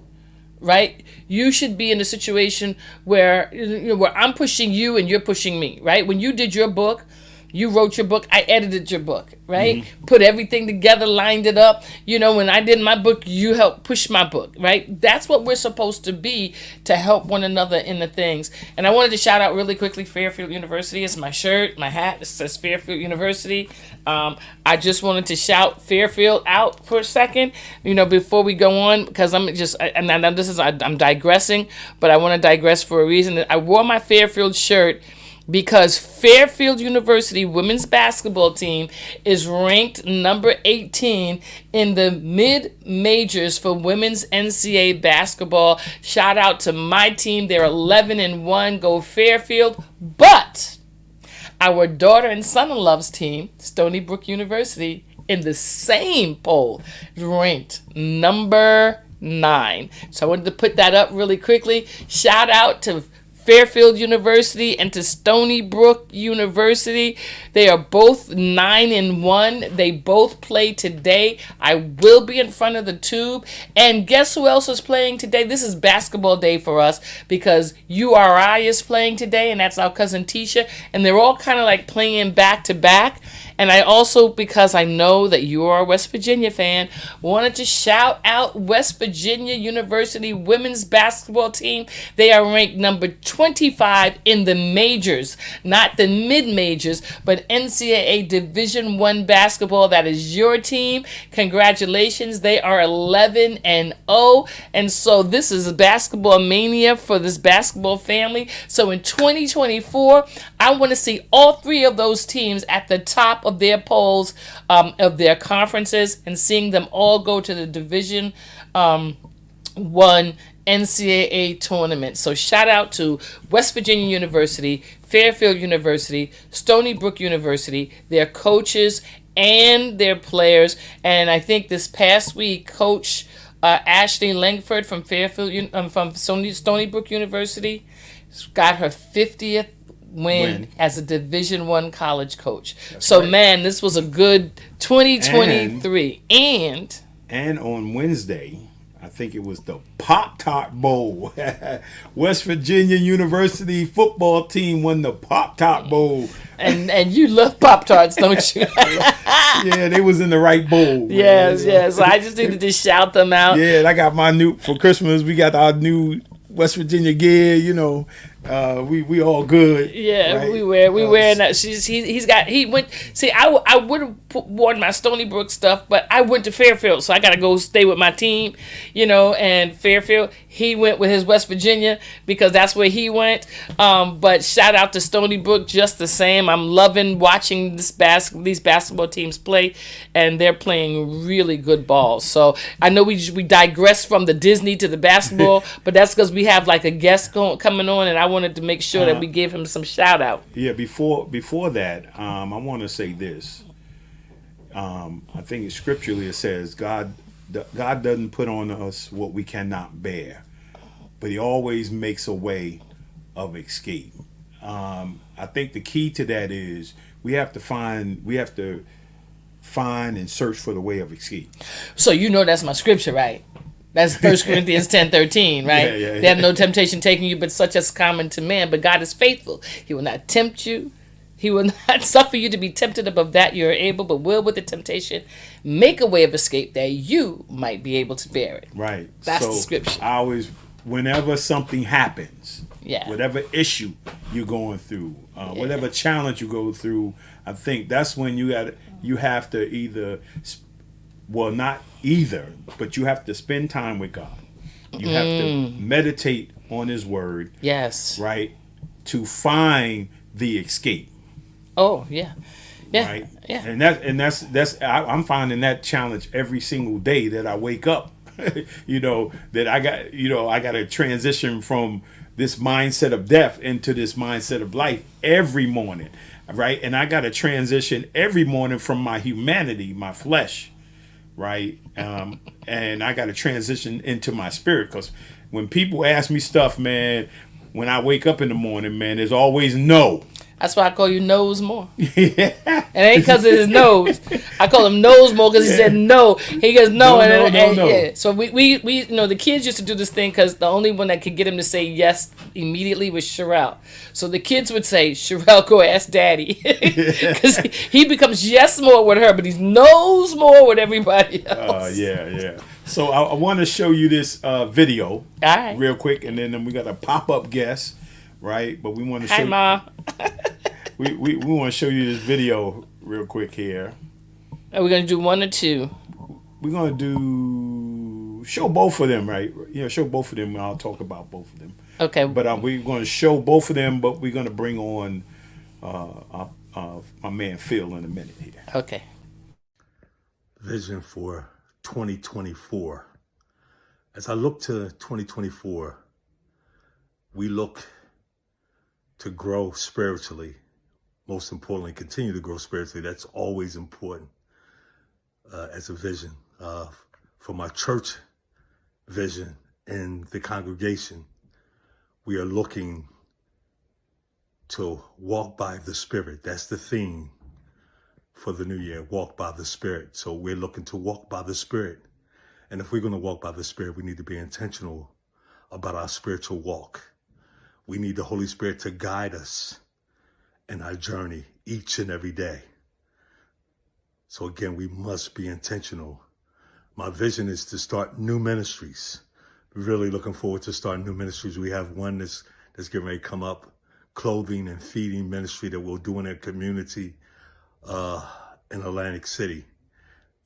Right? You should be in a situation where where I'm pushing you and you're pushing me, right? When you did your book, you wrote your book, I edited your book, right? Mm-hmm. Put everything together, lined it up. When I did my book, you helped push my book, right? That's what we're supposed to be, to help one another in the things. And I wanted to shout out really quickly, Fairfield University. It's my shirt, my hat. It says Fairfield University. I just wanted to shout Fairfield out for a second, before we go on, because I'm digressing, but I want to digress for a reason. I wore my Fairfield shirt because Fairfield University women's basketball team is ranked number 18 in the mid-majors for women's NCAA basketball. Shout out to my team. They're 11-1. Go Fairfield. But our daughter and son-in-law's team, Stony Brook University, in the same poll, ranked number 9. So I wanted to put that up really quickly. Shout out to Fairfield University and to Stony Brook University. They are both 9-1. They both play today. I will be in front of the tube. And guess who else is playing today? This is basketball day for us because URI is playing today, and that's our cousin Tisha. And they're all kind of like playing back to back. And I also, because I know that you are a West Virginia fan, wanted to shout out West Virginia University women's basketball team. They are ranked number 25 in the majors, not the mid-majors, but NCAA Division I basketball. That is your team. Congratulations. They are 11-0. And so this is a basketball mania for this basketball family. So in 2024, I want to see all three of those teams at the top of their polls, of their conferences, and seeing them all go to the Division One NCAA tournament. So shout out to West Virginia University, Fairfield University, Stony Brook University, their coaches and their players. And I think this past week, Coach Ashley Langford from Stony Brook University got her 50th win as a Division I college coach. That's so right. Man, this was a good 2023. And on Wednesday, I think it was the Pop-Tart Bowl. West Virginia University football team won the Pop-Tart Bowl. And you love Pop-Tarts, don't you? Yeah, they was in the right bowl. Yes, yes. So I just needed to shout them out. Yeah, I got my new, for Christmas, we got our new West Virginia gear, we all good. Yeah, right? we wearing that. He went. See, I would have worn my Stony Brook stuff, but I went to Fairfield, so I got to go stay with my team, and Fairfield. He went with his West Virginia because that's where he went. But shout out to Stony Brook just the same. I'm loving watching these basketball teams play, and they're playing really good ball. So I know we digress from the Disney to the basketball, but that's because we have like a guest coming on, and I wanted to make sure that we give him some shout out. Yeah, before that, I want to say this. I think scripturally it says God doesn't put on us what we cannot bear, but he always makes a way of escape. I think the key to that is we have to find and search for the way of escape. So you know that's my scripture, right? That's 1 Corinthians 10:13, right? Yeah. They have no temptation taking you, but such as common to man. But God is faithful. He will not tempt you. He will not suffer you to be tempted above that you are able, but will with the temptation make a way of escape that you might be able to bear it. Right. That's so the scripture. I always, whenever something happens, Yeah. whatever issue you're going through, whatever challenge you go through, I think that's when you have to either, well, not either, but you have to spend time with God. You have to meditate on His Word. Yes. Right. To find the escape. Oh, yeah. Yeah. Right. Yeah. I'm finding that challenge every single day that I wake up. That I got to transition from this mindset of death into this mindset of life every morning. Right. And I got to transition every morning from my humanity, my flesh. Right. And I got to transition into my spirit, because when people ask me stuff, man, when I wake up in the morning, man, there's always no. That's why I call you Nose More. It ain't because of his nose. I call him Nose More because he said no. He goes no. No. Yeah. So we the kids used to do this thing because the only one that could get him to say yes immediately was Sherelle. So the kids would say, Sherelle, go ask Daddy. Because he becomes yes more with her, but he's Nose More with everybody else. Yeah. So I want to show you this video All right. real quick, and then we got a pop-up guest, right? But we want to show Hi, Ma. we want to show you this video real quick here. Are we going to do one or two? We're going to show both of them, right? Show both of them, and I'll talk about both of them. Okay. But we're going to show both of them, but we're going to bring on my man Phil in a minute here. Okay. Vision for 2024. As I look to 2024, we look to grow spiritually. Most importantly, continue to grow spiritually. That's always important as a vision. For my church vision and the congregation, we are looking to walk by the Spirit. That's the theme for the new year, walk by the Spirit. So we're looking to walk by the Spirit. And if we're going to walk by the Spirit, we need to be intentional about our spiritual walk. We need the Holy Spirit to guide us in our journey each and every day. So again, we must be intentional. My vision is to start new ministries. Really looking forward to starting new ministries. We have one that's getting ready to come up, clothing and feeding ministry that we'll do in our community in Atlantic City.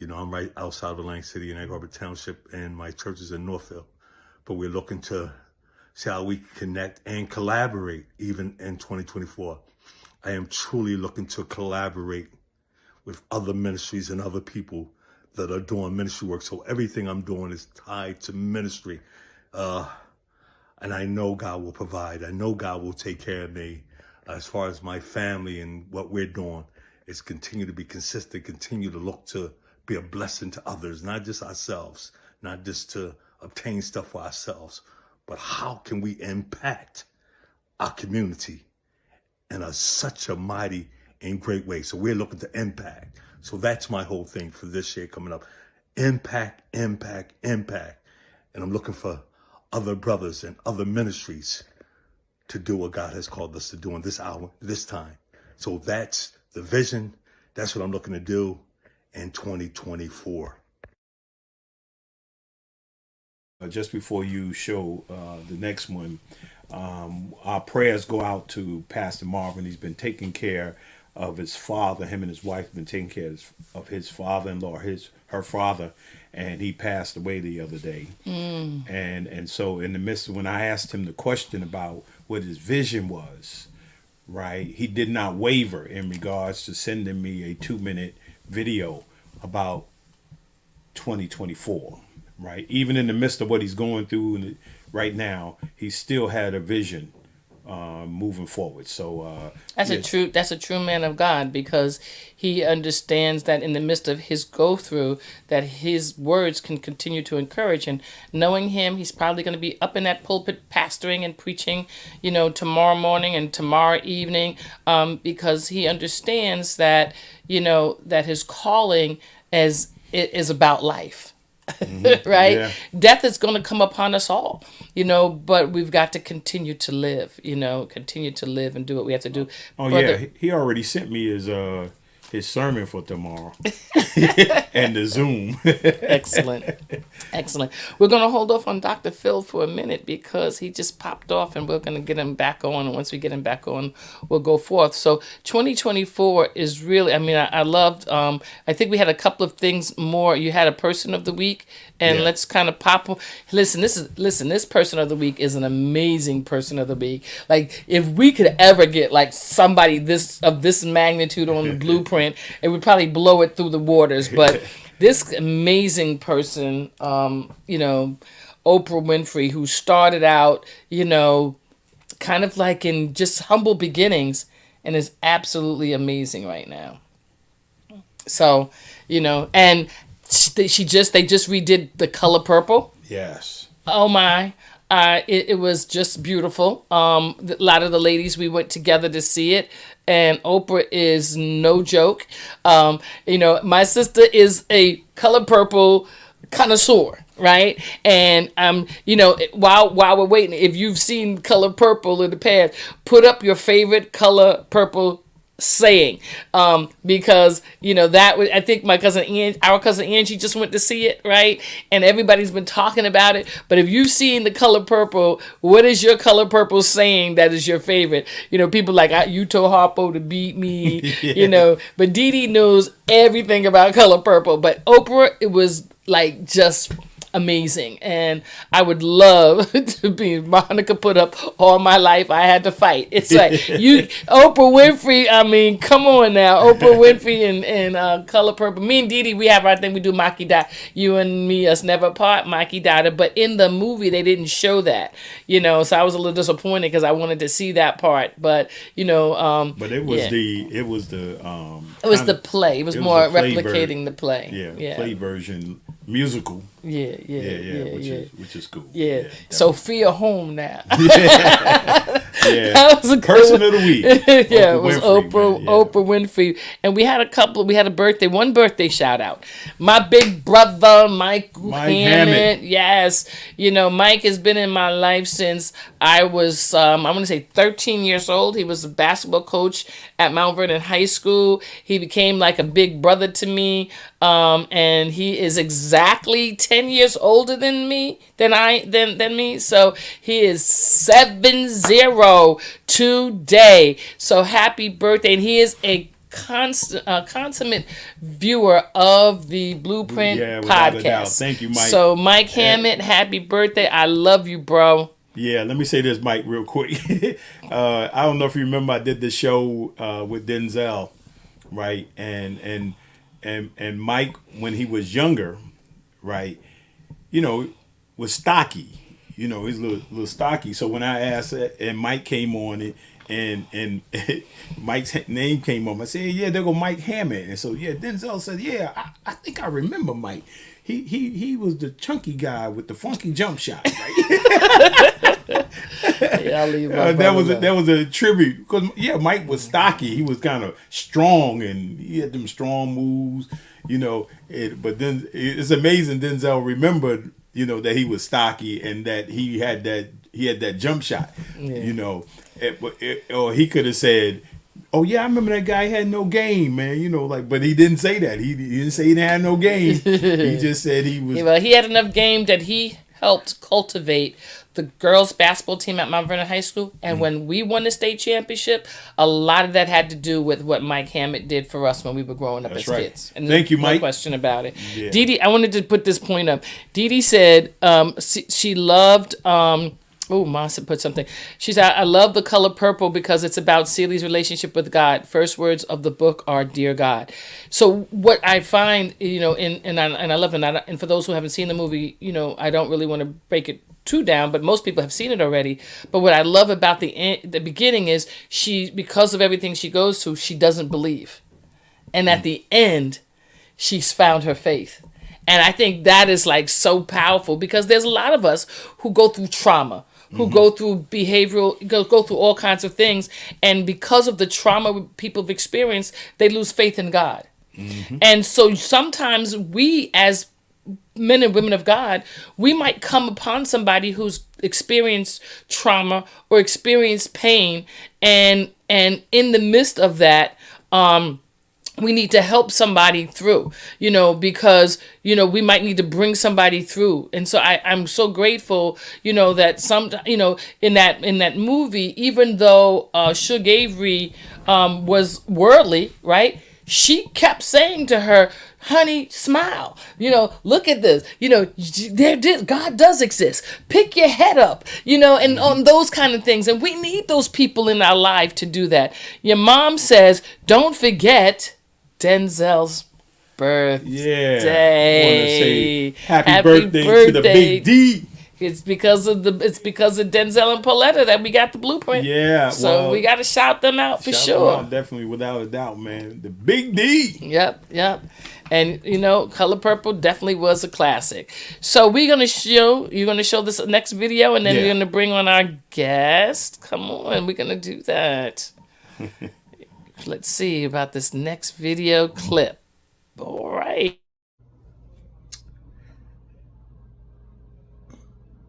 I'm right outside of Atlantic City in Egg Harbor Township, and my church is in Northville. But we're looking to see how we can connect and collaborate even in 2024. I am truly looking to collaborate with other ministries and other people that are doing ministry work. So everything I'm doing is tied to ministry. And I know God will provide. I know God will take care of me. As far as my family and what we're doing, is continue to be consistent, continue to look to be a blessing to others, not just ourselves, not just to obtain stuff for ourselves, but how can we impact our community in such a mighty and great way? So we're looking to impact. So that's my whole thing for this year coming up. Impact. And I'm looking for other brothers and other ministries to do what God has called us to do in this hour, this time. So that's the vision. That's what I'm looking to do in 2024. Just before you show the next one, our prayers go out to Pastor Marvin. He's been taking care of his father. Him and his wife have been taking care of his father-in-law, her father, and he passed away the other day. And so in the midst of when I asked him the question about what his vision was, right, he did not waver in regards to sending me a 2-minute video about 2024. Right, even in the midst of what he's going through right now, he still had a vision moving forward. So That's a true man of God, because he understands that in the midst of his go through, that his words can continue to encourage. And knowing him, he's probably going to be up in that pulpit pastoring and preaching, tomorrow morning and tomorrow evening, because he understands that that his calling is about life. Right? Yeah. Death is going to come upon us all, but we've got to continue to live, continue to live and do what we have to do. Oh, Brother, yeah. He already sent me his sermon for tomorrow and the Zoom. Excellent. Excellent. We're going to hold off on Dr. Phil for a minute because he just popped off, and we're going to get him back on. And once we get him back on, we'll go forth. So 2024 is really, I loved, I think we had a couple of things more. You had a person of the week, and Yeah. let's kind of pop. Listen, this person of the week is an amazing person of the week. Like, if we could ever get like somebody of this magnitude on the blueprint, it would probably blow it through the waters. But this amazing person, Oprah Winfrey, who started out, kind of like in just humble beginnings, and is absolutely amazing right now. So, and they just redid The Color Purple. Yes. Oh my. It was just beautiful. A lot of the ladies, we went together to see it, and Oprah is no joke. My sister is a Color Purple connoisseur, right? And while we're waiting, if you've seen Color Purple in the past, put up your favorite Color Purple saying, because that was, I think our cousin Angie just went to see it, right? And everybody's been talking about it. But if you've seen The Color Purple, what is your Color Purple saying that is your favorite? People like, you told Harpo to beat me. But Dee Dee knows everything about Color Purple. But Oprah, it was like just amazing, and I would love to be Monica put up all my life. I had to fight. It's like Oprah Winfrey. Come on now, Oprah Winfrey and Color Purple. Me and Dee Dee, we have our thing. We do Maki Da. You and me, us never apart. Maki Dada. But in the movie, they didn't show that. So I was a little disappointed because I wanted to see that part. But But it was the play. It was more replicating the play. Yeah. Play version musical. Yeah. Which is cool. Yeah. Sophia Home now. Yeah. That was a person of the week. Yeah, it was Winfrey, Oprah. Yeah. Oprah Winfrey, and we had a birthday. One birthday shout out. My big brother, Mike Hammett. Yes, Mike has been in my life since I was I want to say 13 years old. He was a basketball coach at Mount Vernon High School. He became like a big brother to me, and he is exactly 10 years older than me. So he is 70 today. So happy birthday. And he is a consummate viewer of the Blueprint without a doubt. podcast. Thank you, Mike. So Mike Hammett, happy birthday. I love you, bro. Yeah, let me say this, Mike, real quick. I don't know if you remember, I did the show with Denzel, right? And Mike, when he was younger, right, was stocky. He's a little stocky. So when I asked, and Mike came on it, and Mike's name came on, I said, yeah, there go Mike Hammett. And so, Denzel said, yeah, I think I remember Mike. He was the chunky guy with the funky jump shot, right? Yeah, I'll leave my that was a tribute, because Mike was stocky. He was kind of strong, and he had them strong moves, but then it's amazing Denzel remembered, that he was stocky and that he had that jump shot, or he could have said, oh yeah, I remember that guy had no game, man. But he didn't say that. He didn't say he had no game. He just said he was. Yeah, well, he had enough game that he helped cultivate the girls' basketball team at Mount Vernon High School. And when we won the state championship, a lot of that had to do with what Mike Hammett did for us when we were growing up as kids. And thank you, Mike. No question about it. Yeah. Dee Dee, I wanted to put this point up. Dee Dee said she loved. Masa put something. She said, I love The Color Purple because it's about Celie's relationship with God. First words of the book are, Dear God. So what I find, and I love it. And for those who haven't seen the movie, I don't really want to break it too down, but most people have seen it already. But what I love about the beginning is because of everything she goes through, she doesn't believe. And at the end, she's found her faith. And I think that is like so powerful, because there's a lot of us who go through trauma, who go through behavioral, go through all kinds of things. And because of the trauma people have experienced, they lose faith in God. And so sometimes we, as men and women of God, we might come upon somebody who's experienced trauma or experienced pain. And in the midst of that, we need to help somebody through, because, we might need to bring somebody through. And so I'm so grateful, that in that movie, even though Suge Avery was worldly, right? She kept saying to her, honey, smile, look at this, God does exist. Pick your head up, and on those kind of things. And we need those people in our life to do that. Your mom says, don't forget Denzel's birthday. Yeah. I want to say happy birthday to the Big D. It's because of Denzel and Pauletta that we got the blueprint. Yeah. So we got to shout them out for sure. Definitely, without a doubt, man. The Big D. Yep. And Color Purple definitely was a classic. So you're gonna show this next video, and then we're gonna bring on our guest. Come on, we're gonna do that. Let's see about this next video clip. All right.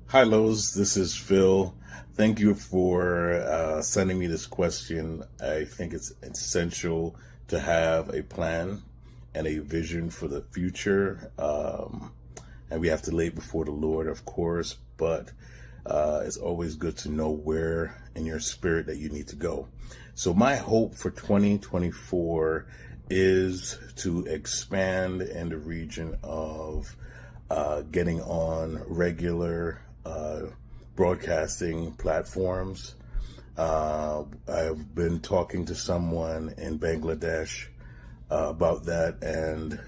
Hi, Lowe's. This is Phil. Thank you for sending me this question. I think it's essential to have a plan and a vision for the future. And we have to lay it before the Lord, of course, but it's always good to know where in your spirit that you need to go. So my hope for 2024 is to expand in the region of getting on regular broadcasting platforms. I've been talking to someone in Bangladesh about that, and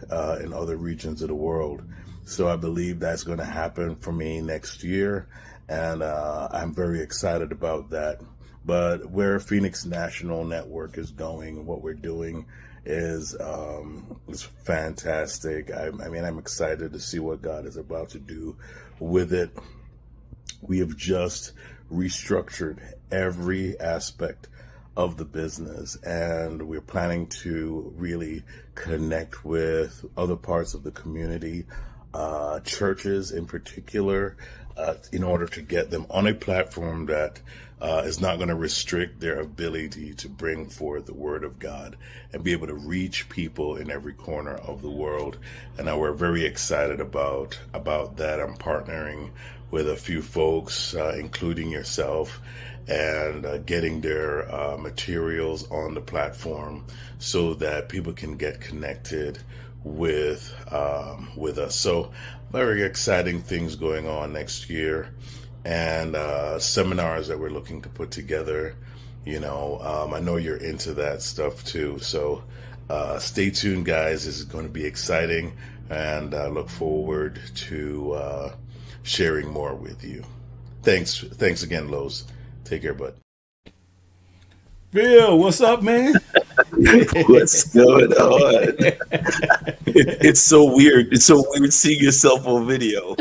in other regions of the world. So I believe that's going to happen for me next year, and I'm very excited about that. But where Phoenix National Network is going, what we're doing is fantastic. I mean, I'm excited to see what God is about to do with it. We have just restructured every aspect of the business, and we're planning to really connect with other parts of the community, churches in particular, in order to get them on a platform that is not going to restrict their ability to bring forth the word of God and be able to reach people in every corner of the world. And we're very excited about that. I'm partnering with a few folks, including yourself, and getting their materials on the platform so that people can get connected with us. So very exciting things going on next year, and seminars that we're looking to put together. I know you're into that stuff too, so stay tuned, guys. This is going to be exciting, and I look forward to sharing more with you. Thanks again, Lowe's. Take care, bud. Bill, what's up, man? What's going on? It's so weird. It's so weird seeing yourself on video.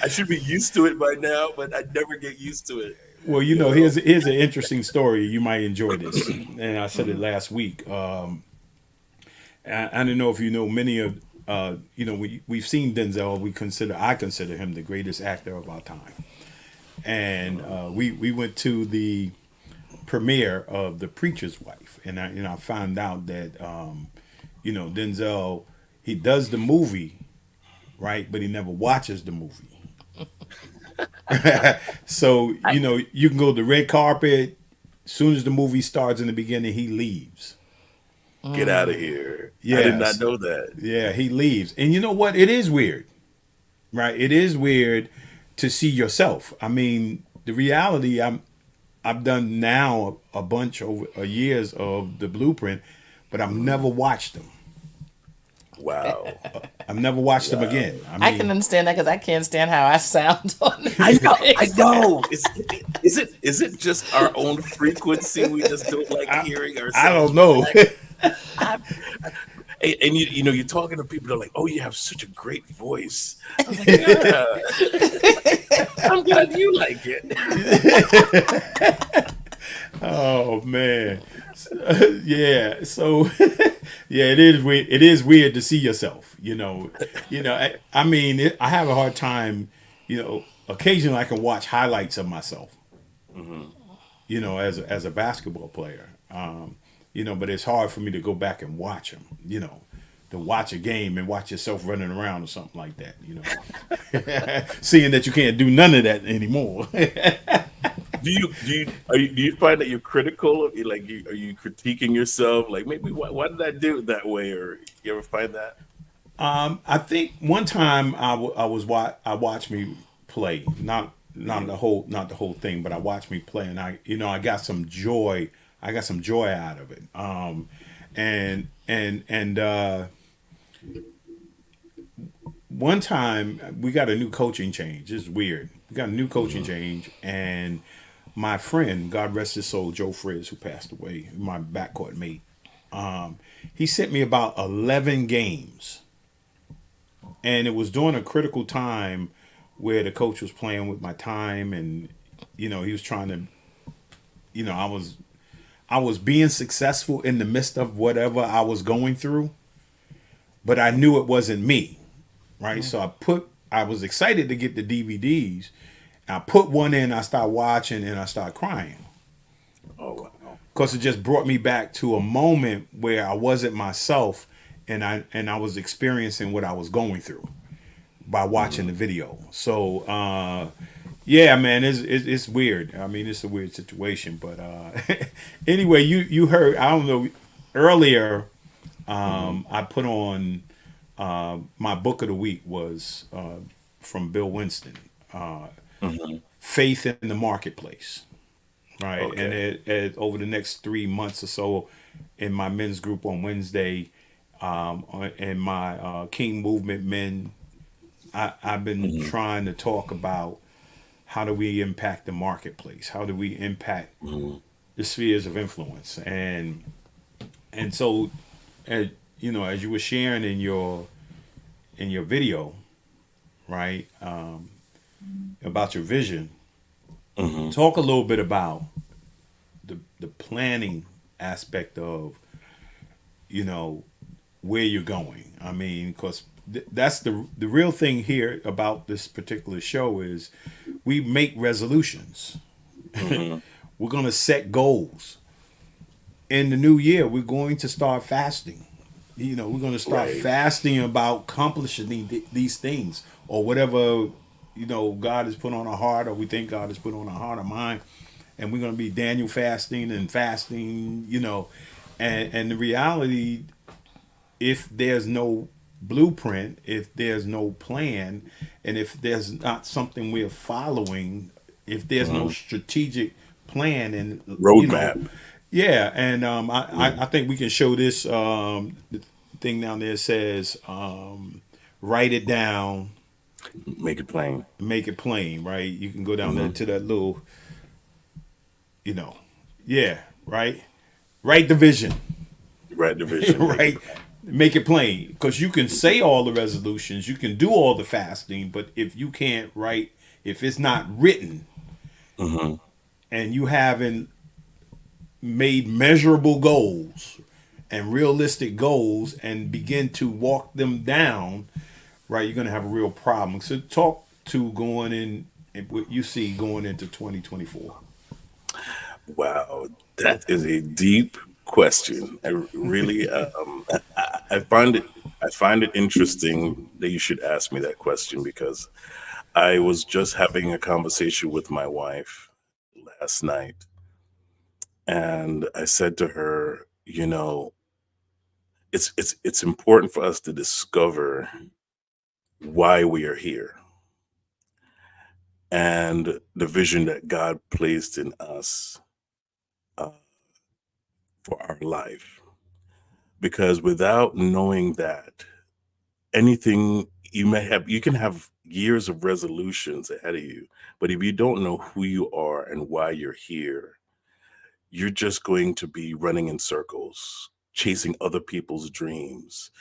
I should be used to it by now, but I never get used to it. Well, here's an interesting story. You might enjoy this. And I said it last week. I don't know if you know many of, we've seen Denzel. I consider him the greatest actor of our time. And we went to the premiere of The Preacher's Wife, and I found out that Denzel, he does the movie, right, but he never watches the movie. So you can go to the red carpet. As soon as the movie starts in the beginning, he leaves. Get out of here. Yes. I did not know that. Yeah, he leaves. And you know what? It is weird, right? It is weird to see yourself. I mean, the reality, I've done now a bunch over years of the Blueprint, but I've never watched them. Wow. I've never watched them Wow. again. I I can mean, understand that because I can't stand how I sound on I these know, I things. know. Is it just our own frequency we just don't like hearing I ourselves don't know. back? I, and you're talking to people that are like, oh, you have such a great voice. I was like, yeah, I'm glad you like it. Oh man, yeah. So yeah, it is weird. It is weird to see yourself. I mean, I have a hard time. Occasionally I can watch highlights of myself. As a basketball player. But it's hard for me to go back and watch them. To watch a game and watch yourself running around or something like that. Seeing that you can't do none of that anymore. Do you find that you're critical? Are you critiquing yourself? Like maybe why did I do it that way? Or you ever find that? I think one time I watched me play, not the whole thing, but I watched me play, and I got some joy. I got some joy out of it. And one time we got a new coaching change. It's weird. We got a new coaching change, and my friend, God rest his soul, Joe Frizz, who passed away, my backcourt mate. He sent me about 11 games, and it was during a critical time where the coach was playing with my time, and he was trying to, I was being successful in the midst of whatever I was going through, but I knew it wasn't me, right? So I was excited to get the DVDs. I put one in, I started watching, and I started crying Oh wow. because it just brought me back to a moment where I wasn't myself, and I was experiencing what I was going through by watching the video. So yeah, man, it's weird. I mean, it's a weird situation, but anyway, you heard, I don't know, earlier I put on my book of the week was from Bill Winston, Faith in the Marketplace, right? And Okay. it over the next 3 months or so in my men's group on Wednesday, in my King Movement men, I've been trying to talk about how do we impact the marketplace? How do we impact the spheres of influence? And so, as as you were sharing in your video, right, about your vision, talk a little bit about the planning aspect of you know where you're going. I mean, because that's the real thing here about this particular show is we make resolutions. We're going to set goals. In the new year, we're going to start fasting. We're going to start Right. fasting about accomplishing these things or whatever God has put on our heart, or we think God has put on our heart or mind, and we're going to be Daniel fasting and fasting. And the reality, if there's no blueprint, if there's no plan, and if there's not something we're following, if there's no strategic plan, and Roadmap. yeah, and I think we can show this the thing down there says write it down, Make it plain. make it plain, right? You can go down there to that little, you know, yeah, right. Write the vision, Right division. Make it right? Make it plain because you can say all the resolutions, you can do all the fasting, but if you can't write, if it's not written, and you haven't made measurable goals and realistic goals and begin to walk them down, right, you're going to have a real problem. So talk to going in what you see going into 2024. Wow, that is a deep question. I really, I find it interesting that you should ask me that question because I was just having a conversation with my wife last night, and I said to her, it's important for us to discover why we are here and the vision that God placed in us uh, for our life. Because without knowing that, anything you can have years of resolutions ahead of you, but if you don't know who you are and why you're here, you're just going to be running in circles, chasing other people's dreams.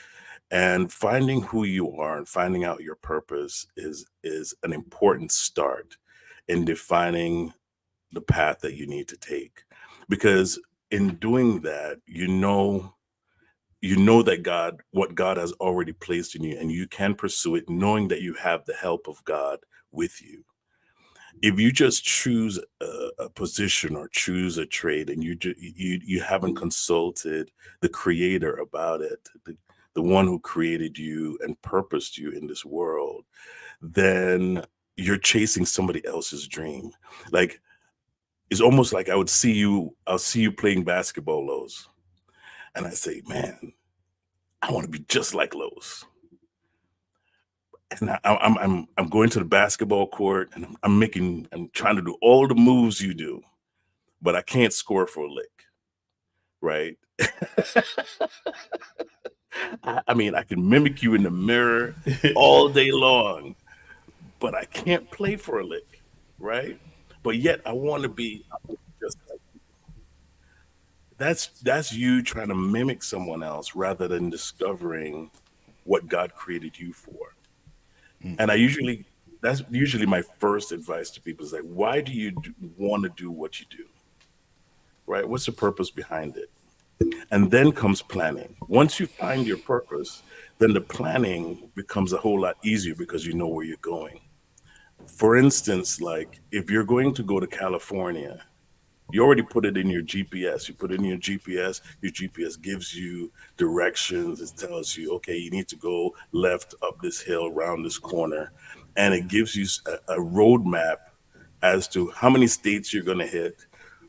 And finding who you are and finding out your purpose is an important start in defining the path that you need to take. Because in doing that, you know that what God has already placed in you, and you can pursue it knowing that you have the help of God with you. If you just choose a position or choose a trade and you haven't consulted the creator about it, the one who created you and purposed you in this world, then you're chasing somebody else's dream. Like, it's almost like I'll see you playing basketball, Lowe's, and I say, man, I want to be just like Lowe's. And I'm going to the basketball court and I'm trying to do all the moves you do, but I can't score for a lick, right? I mean, I can mimic you in the mirror all day long, but I can't play for a lick, right? But yet I want to be just like that's you trying to mimic someone else rather than discovering what God created you for. And that's usually my first advice to people is like, why do you want to do what you do? Right? What's the purpose behind it? And then comes planning. Once you find your purpose, then the planning becomes a whole lot easier because you know where you're going. For instance, like if you're going to go to California, you already put it in your GPS. You put it in your GPS gives you directions. It tells you, okay, you need to go left up this hill, around this corner. And it gives you a roadmap as to how many states you're going to hit,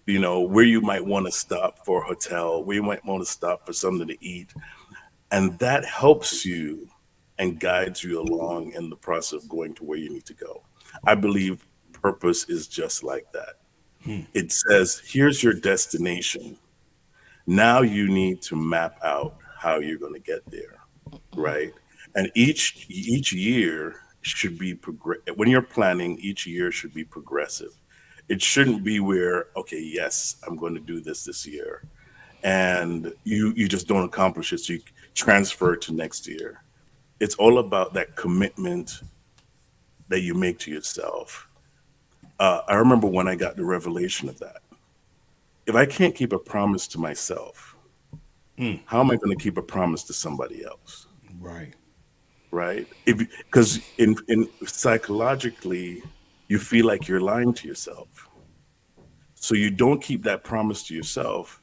where you might want to stop for a hotel, where you might want to stop for something to eat. And that helps you and guides you along in the process of going to where you need to go. I believe purpose is just like that. It says, here's your destination. Now you need to map out how you're going to get there, right? And each year should be when you're planning, each year should be progressive. It shouldn't be where, okay, yes, I'm going to do this year, and you just don't accomplish it, so you transfer it to next year. It's all about that commitment that you make to yourself. I remember when I got the revelation of that. If I can't keep a promise to myself, how am I going to keep a promise to somebody else? Right. Right? Because in psychologically, you feel like you're lying to yourself. So you don't keep that promise to yourself.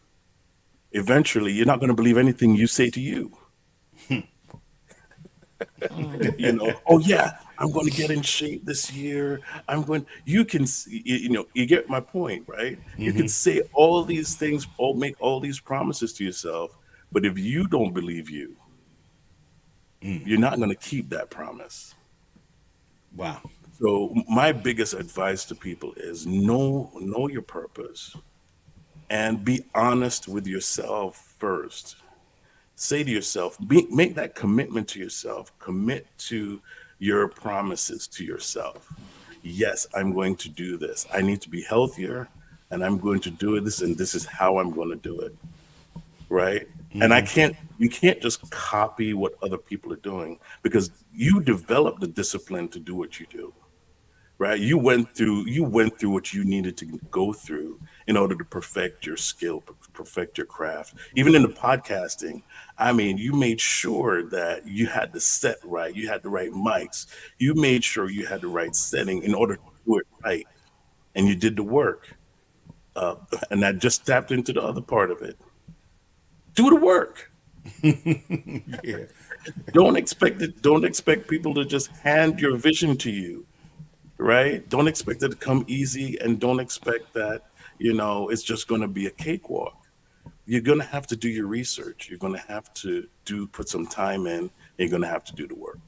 Eventually, you're not going to believe anything you say to you. Oh yeah, I'm going to get in shape this year. You can, you get my point, right? You can say all these things, make all these promises to yourself, but if you don't believe you're not going to keep that promise. Wow. So my biggest advice to people is know your purpose and be honest with yourself first. Say to yourself, make that commitment to yourself. Commit to your promises to yourself. Yes, I'm going to do this. I need to be healthier, and I'm going to do this, and this is how I'm going to do it. Right? And you can't just copy what other people are doing because you develop the discipline to do what you do. Right? You went through what you needed to go through in order to perfect your skill, perfect your craft. Even in the podcasting, I mean, you made sure that you had the set right, you had the right mics, you made sure you had the right setting in order to do it right, and you did the work. Uh, and that just tapped into the other part of it. Do the work. Yeah. Don't expect people to just hand your vision to you, right? Don't expect it to come easy, and don't expect that, it's just going to be a cakewalk. You're going to have to do your research. You're going to have to put some time in, and you're going to have to do the work.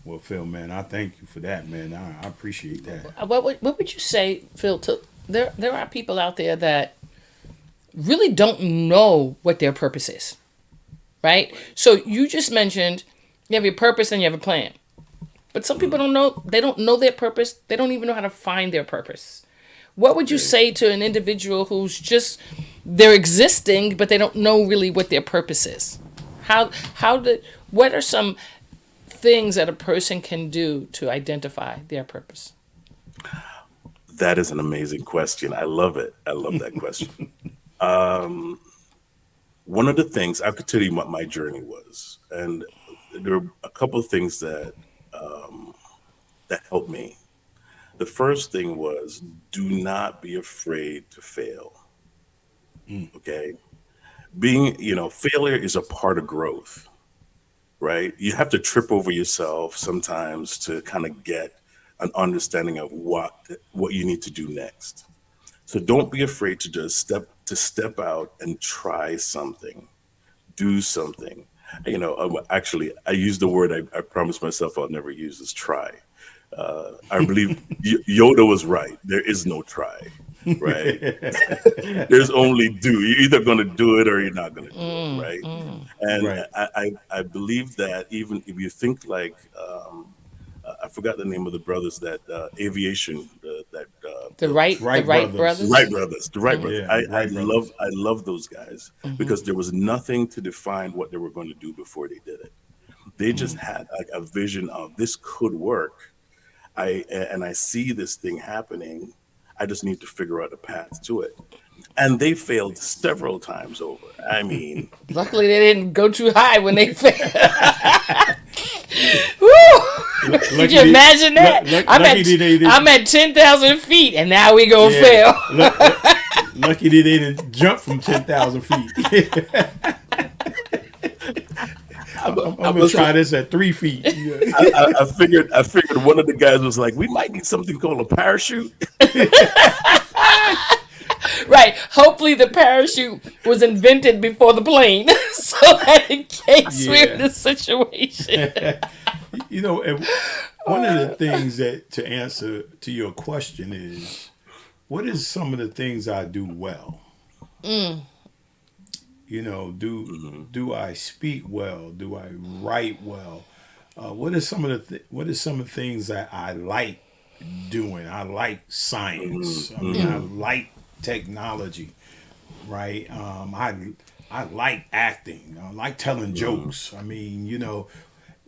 Well, Phil, man, I thank you for that, man. I appreciate that. What would you say, Phil? There are people out there that really don't know what their purpose is. right? So you just mentioned you have your purpose and you have a plan. But some people don't know, they don't know their purpose. They don't even know how to find their purpose. What would you say to an individual who's just, they're existing, but they don't know really what their purpose is? What are some things that a person can do to identify their purpose? That is an amazing question. I love it. I love that question. One of the things I could tell you what my journey was, and there were a couple of things that helped me. The first thing was, do not be afraid to fail. Okay, failure is a part of growth, right? You have to trip over yourself sometimes to kind of get an understanding of what you need to do next. So don't be afraid to just step out and try something, do something. Actually, I use the word I promised myself I'll never use, is try. I believe Yoda was right. There is no try, right? There's only do. You're either going to do it or you're not going to do it, right? And Right. I believe that even if you think like, I forgot the name of the brothers that aviation that The built. Wright Wright brothers. Wright brothers. brothers, the Wright brothers. Yeah, I Wright brothers. love those guys because there was nothing to define what they were going to do before they did it. They just had like a vision of this could work. I see this thing happening. I just need to figure out a path to it. And they failed several times over. I mean, Luckily, they didn't go too high when they failed. Woo! Could you imagine that? Lucky they didn't. I'm at 10,000 feet, and now we gonna Yeah. fail. Lucky they didn't jump from 10,000 feet. I'm gonna try this at 3 feet. Yeah. I figured one of the guys was like, we might need something called a parachute. Right. Hopefully, the parachute was invented before the plane, so that in case we're in Yeah. a situation. And one of the things that to answer to your question is, what is some of the things I do well? Do I speak well? Do I write well? What are some of the things that I like doing? I like science. I mean, I like technology, right? I like acting. I like telling jokes. I mean,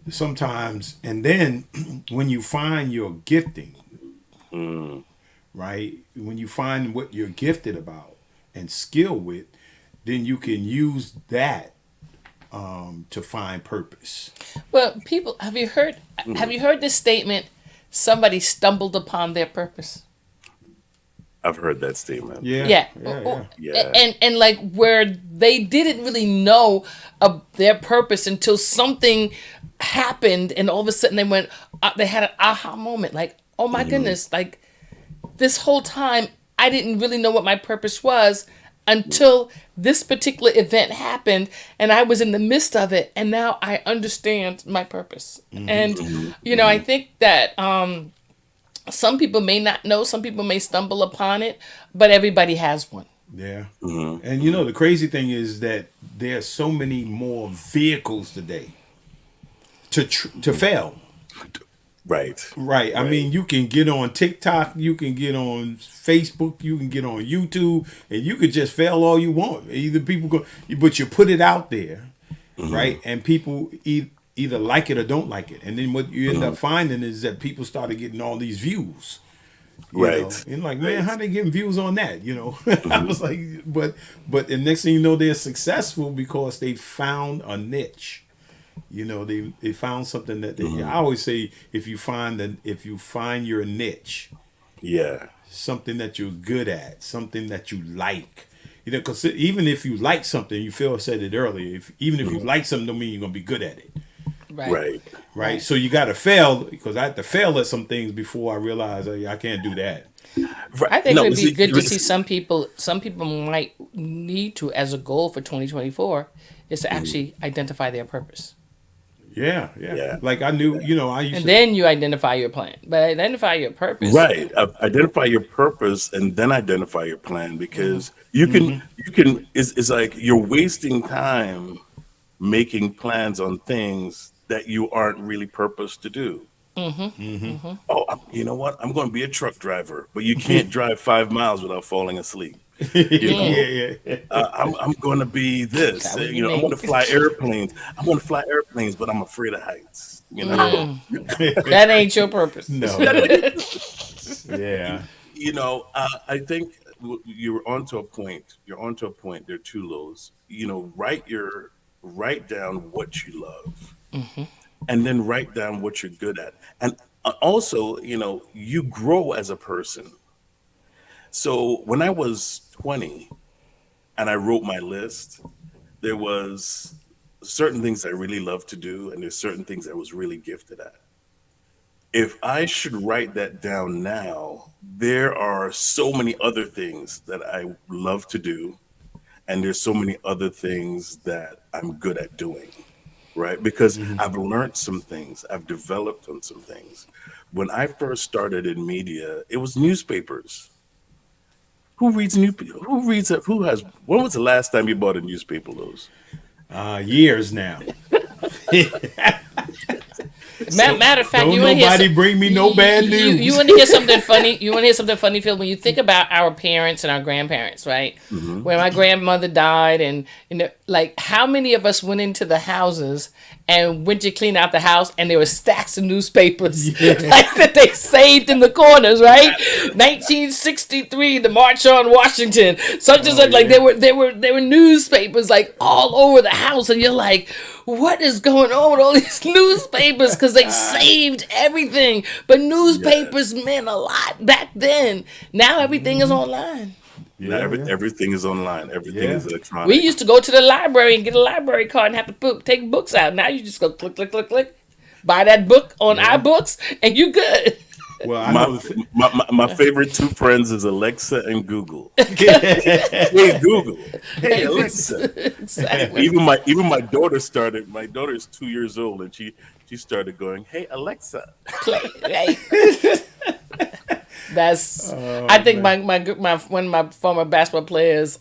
sometimes, and then when you find your gifting, right? When you find what you're gifted about and skill with, then you can use that to find purpose. Well, people, have you heard this statement? Somebody stumbled upon their purpose. I've heard that statement. Yeah. Yeah. And like where they didn't really know their purpose until something happened, and all of a sudden they had an aha moment, like, oh my goodness, like this whole time I didn't really know what my purpose was until this particular event happened, and I was in the midst of it, and now I understand my purpose. And I think that some people may not know, some people may stumble upon it, but everybody has one. Yeah. And the crazy thing is that there are so many more vehicles today to fail. Right. Right. I mean, you can get on TikTok, you can get on Facebook, you can get on YouTube, and you could just fail all you want. Either people go, but you put it out there, right? And people either like it or don't like it. And then what you end up finding is that people started getting all these views. Right. And like, man, how they getting views on that? I was like, but the next thing you know, they're successful because they found a niche. They found something that I always say, if you find your niche, something that you're good at, something that you like, because even if you like something, Phil said it earlier, even if you like something, don't mean you're gonna be good at it. Right. So you got to fail, because I had to fail at some things before I realized I can't do that. I think it would be good to see some people might need to, as a goal for 2024, is to actually identify their purpose. Yeah. Like I knew, I used And to. then you identify your plan. But identify your purpose. Right. Identify your purpose and then identify your plan, because you can it's like you're wasting time making plans on things that you aren't really purposed to do. Oh, you know what? I'm going to be a truck driver, but you can't drive 5 miles without falling asleep. You know, Yeah. I'm going to be this. That would be I'm going me. to fly airplanes. I'm going to fly airplanes, but I'm afraid of heights. That ain't your purpose. No. Yeah. I think you're onto a point. You're onto a point. There are two lows. Write down what you love, and then write down what you're good at, and also, you grow as a person. So when I was 20 and I wrote my list, there was certain things I really loved to do, and there's certain things I was really gifted at. If I should write that down now, there are so many other things that I love to do, and there's so many other things that I'm good at doing, right? Because I've learned some things, I've developed on some things. When I first started in media, it was newspapers. Who reads Who reads it? Who has? When was the last time you bought a newspaper, Lewis? Years now. Matter of fact, Don't you want to hear nobody bring me no bad news. You want to hear something funny? You want to hear something funny, Phil? When you think about our parents and our grandparents, right? When my grandmother died, and like how many of us went into the houses and went to clean out the house, and there were stacks of newspapers like that they saved in the corners, right? 1963, the March on Washington, such and such. Like there were newspapers like all over the house, and you're like, what is going on with all these newspapers? Because they saved everything. But newspapers meant a lot back then. Now everything is online. Now everything is online. Everything is electronic. We used to go to the library and get a library card and have to take books out. Now you just go click, click, click, click. Buy that book on iBooks and you good. Well, I know my favorite two friends is Alexa and Google. Hey Google. Hey Alexa. Exactly. Even my daughter started. My daughter is 2 years old, and she started going, "Hey Alexa." Right. That's. I think my one of my former basketball players,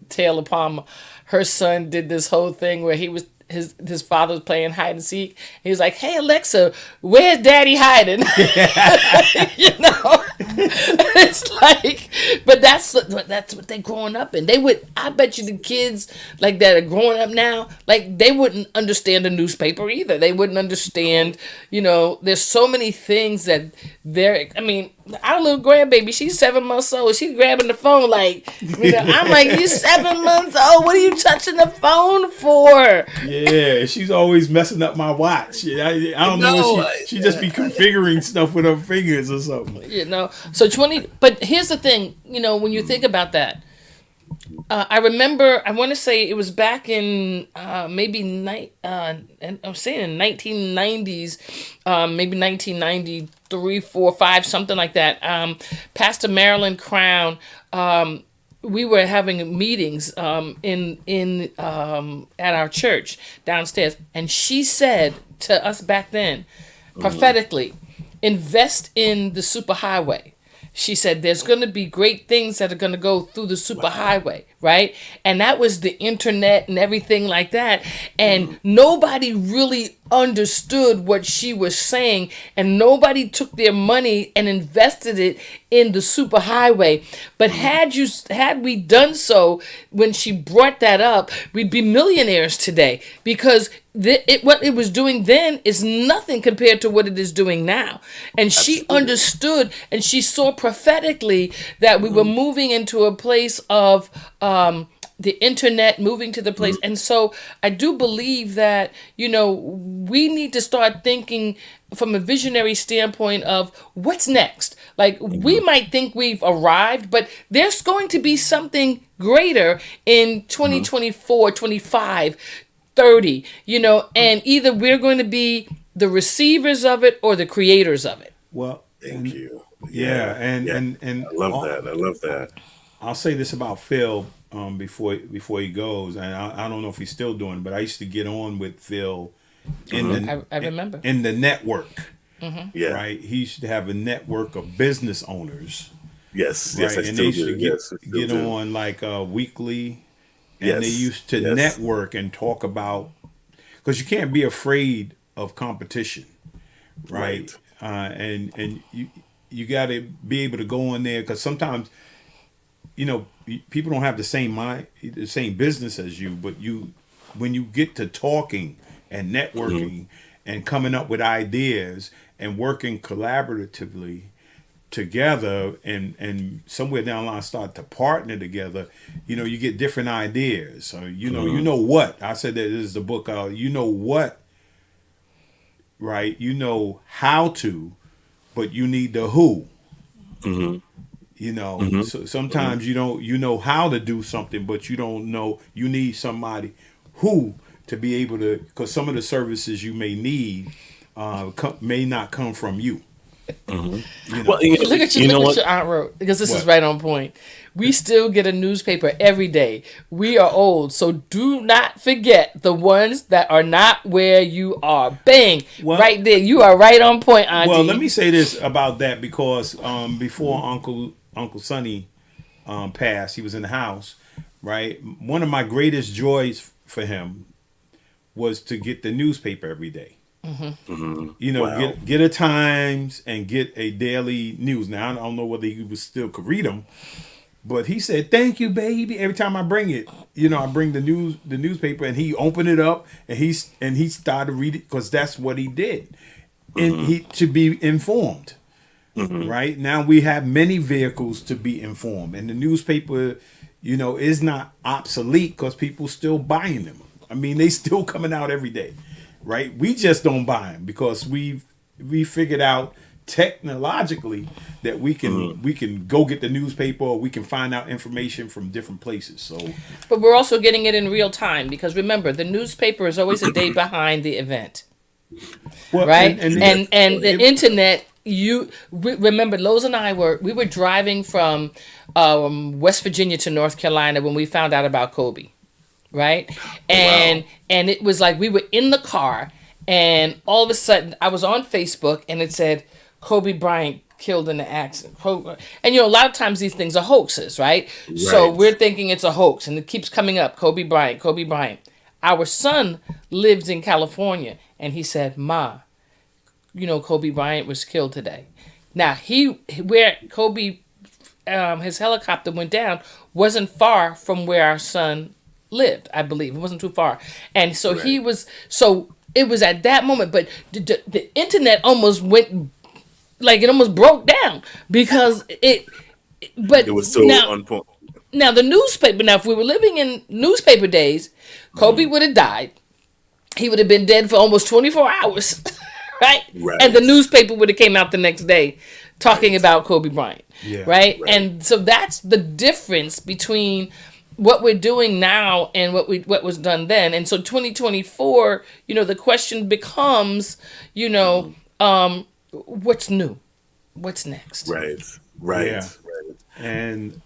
Taylor Palmer, her son did this whole thing where he was. His father was playing hide and seek. He was like, "Hey Alexa, where's Daddy hiding?" It's like, but that's what they're growing up in. I bet you the kids like that are growing up now, like they wouldn't understand a newspaper either. They wouldn't understand. There's so many things that they're. I mean, our little grandbaby, she's 7 months old. She's grabbing the phone like, I'm like, you 7 months old? What are you touching the phone for? Yeah, she's always messing up my watch. I don't know if she just be configuring stuff with her fingers or something. So 20. But here's the thing. When you think about that, I remember. I want to say it was back in maybe and I'm saying in 1990s, maybe 1993, 4, 5, something like that. Pastor Marilyn Crown. We were having meetings in at our church downstairs, and she said to us back then, prophetically, invest in the superhighway. She said, there's going to be great things that are going to go through the superhighway, right? And that was the internet and everything like that. And nobody really understood what she was saying, and nobody took their money and invested it in the superhighway. But had we done so when she brought that up, we'd be millionaires today, because what it was doing then is nothing compared to what it is doing now. And she understood, and she saw prophetically that we were moving into a place of the internet, moving to the place. And so I do believe that, we need to start thinking from a visionary standpoint of what's next. Like, we might think we've arrived, but there's going to be something greater in 2024, 25, 30, and either we're going to be the receivers of it or the creators of it. Well, Thank you. Yeah, and I love that. I love that. I'll say this about Phil before he goes, and I don't know if he's still doing it, but I used to get on with Phil I remember in the network. Yeah. Right. He used to have a network of business owners. Yes. Right? Yes. I And still they do. used to get on like weekly, and they Yes. used to Yes. network and talk about, because you can't be afraid of competition, right? Right. And you got to be able to go in there, because sometimes people don't have the same business as you, but when you get to talking and Hmm. networking and coming up with ideas and working collaboratively together, and somewhere down the line start to partner together, you get different ideas. So Hmm. what I said, that this is the book, what, right, how to, but you need the who. Hmm. Hmm. So Hmm. sometimes you know how to do something, but you don't know, you need somebody who to be able to, because some of the services you may need may not come from you. Hmm. you Well, know so you Look know what what? your aunt wrote, because this is what? right on point. We still get a newspaper every day. We are old, so do not forget the ones that are not where you are. Bang, well right there. You are right on point, well, let me Auntie. say this about that, because before Uncle Sonny passed, he was in the house, right? One of my greatest joys for him was to get the newspaper every day. Hmm. Wow. Get a Times and get a daily news. Now I don't know whether he was still could read them, but he said, "Thank you, baby." Every time I bring it, I bring the newspaper, and he opened it up, and he started reading, because that's what he did, and Hmm. he to be informed. Hmm. Right now, we have many vehicles to be informed, and the newspaper, is not obsolete, because people still buying them. I mean, they still coming out every day, right? We just don't buy them because we figured out technologically that Hmm. we can go get the newspaper, or we can find out information from different places. So, But we're also getting it in real time, because remember, the newspaper is always a day behind the event, well, right? and And the it, internet, remember, Lowe's and I were driving from West Virginia to North Carolina when we found out about Kobe, right? Oh, and wow. and it was like we were in the car, and all of a sudden I was on Facebook, and it said Kobe Bryant killed in the accident. And a lot of times these things are hoaxes, right? So Right. we're thinking it's a hoax, and it keeps coming up, Kobe Bryant, Kobe Bryant. Our son lives in California, and he said, "Ma, Kobe Bryant was killed today." Now, where Kobe, his helicopter went down, wasn't far from where our son lived. I believe it wasn't too far, and so Right. he was. So it was at that moment, but the internet almost went, like, it almost broke down, because it. It But was so now, on point. the newspaper. Now, if we were living in newspaper days, Kobe Hmm. would have died. He would have been dead for almost 24 hours, right? And the Right. newspaper would have came out the next day talking Right. about Kobe Bryant, yeah. right? Right. And so that's the difference between what we're doing now and what was done then. And so 2024, the question becomes, you know, Hmm. what's new? What's next? Right. Right. Yeah. Right. And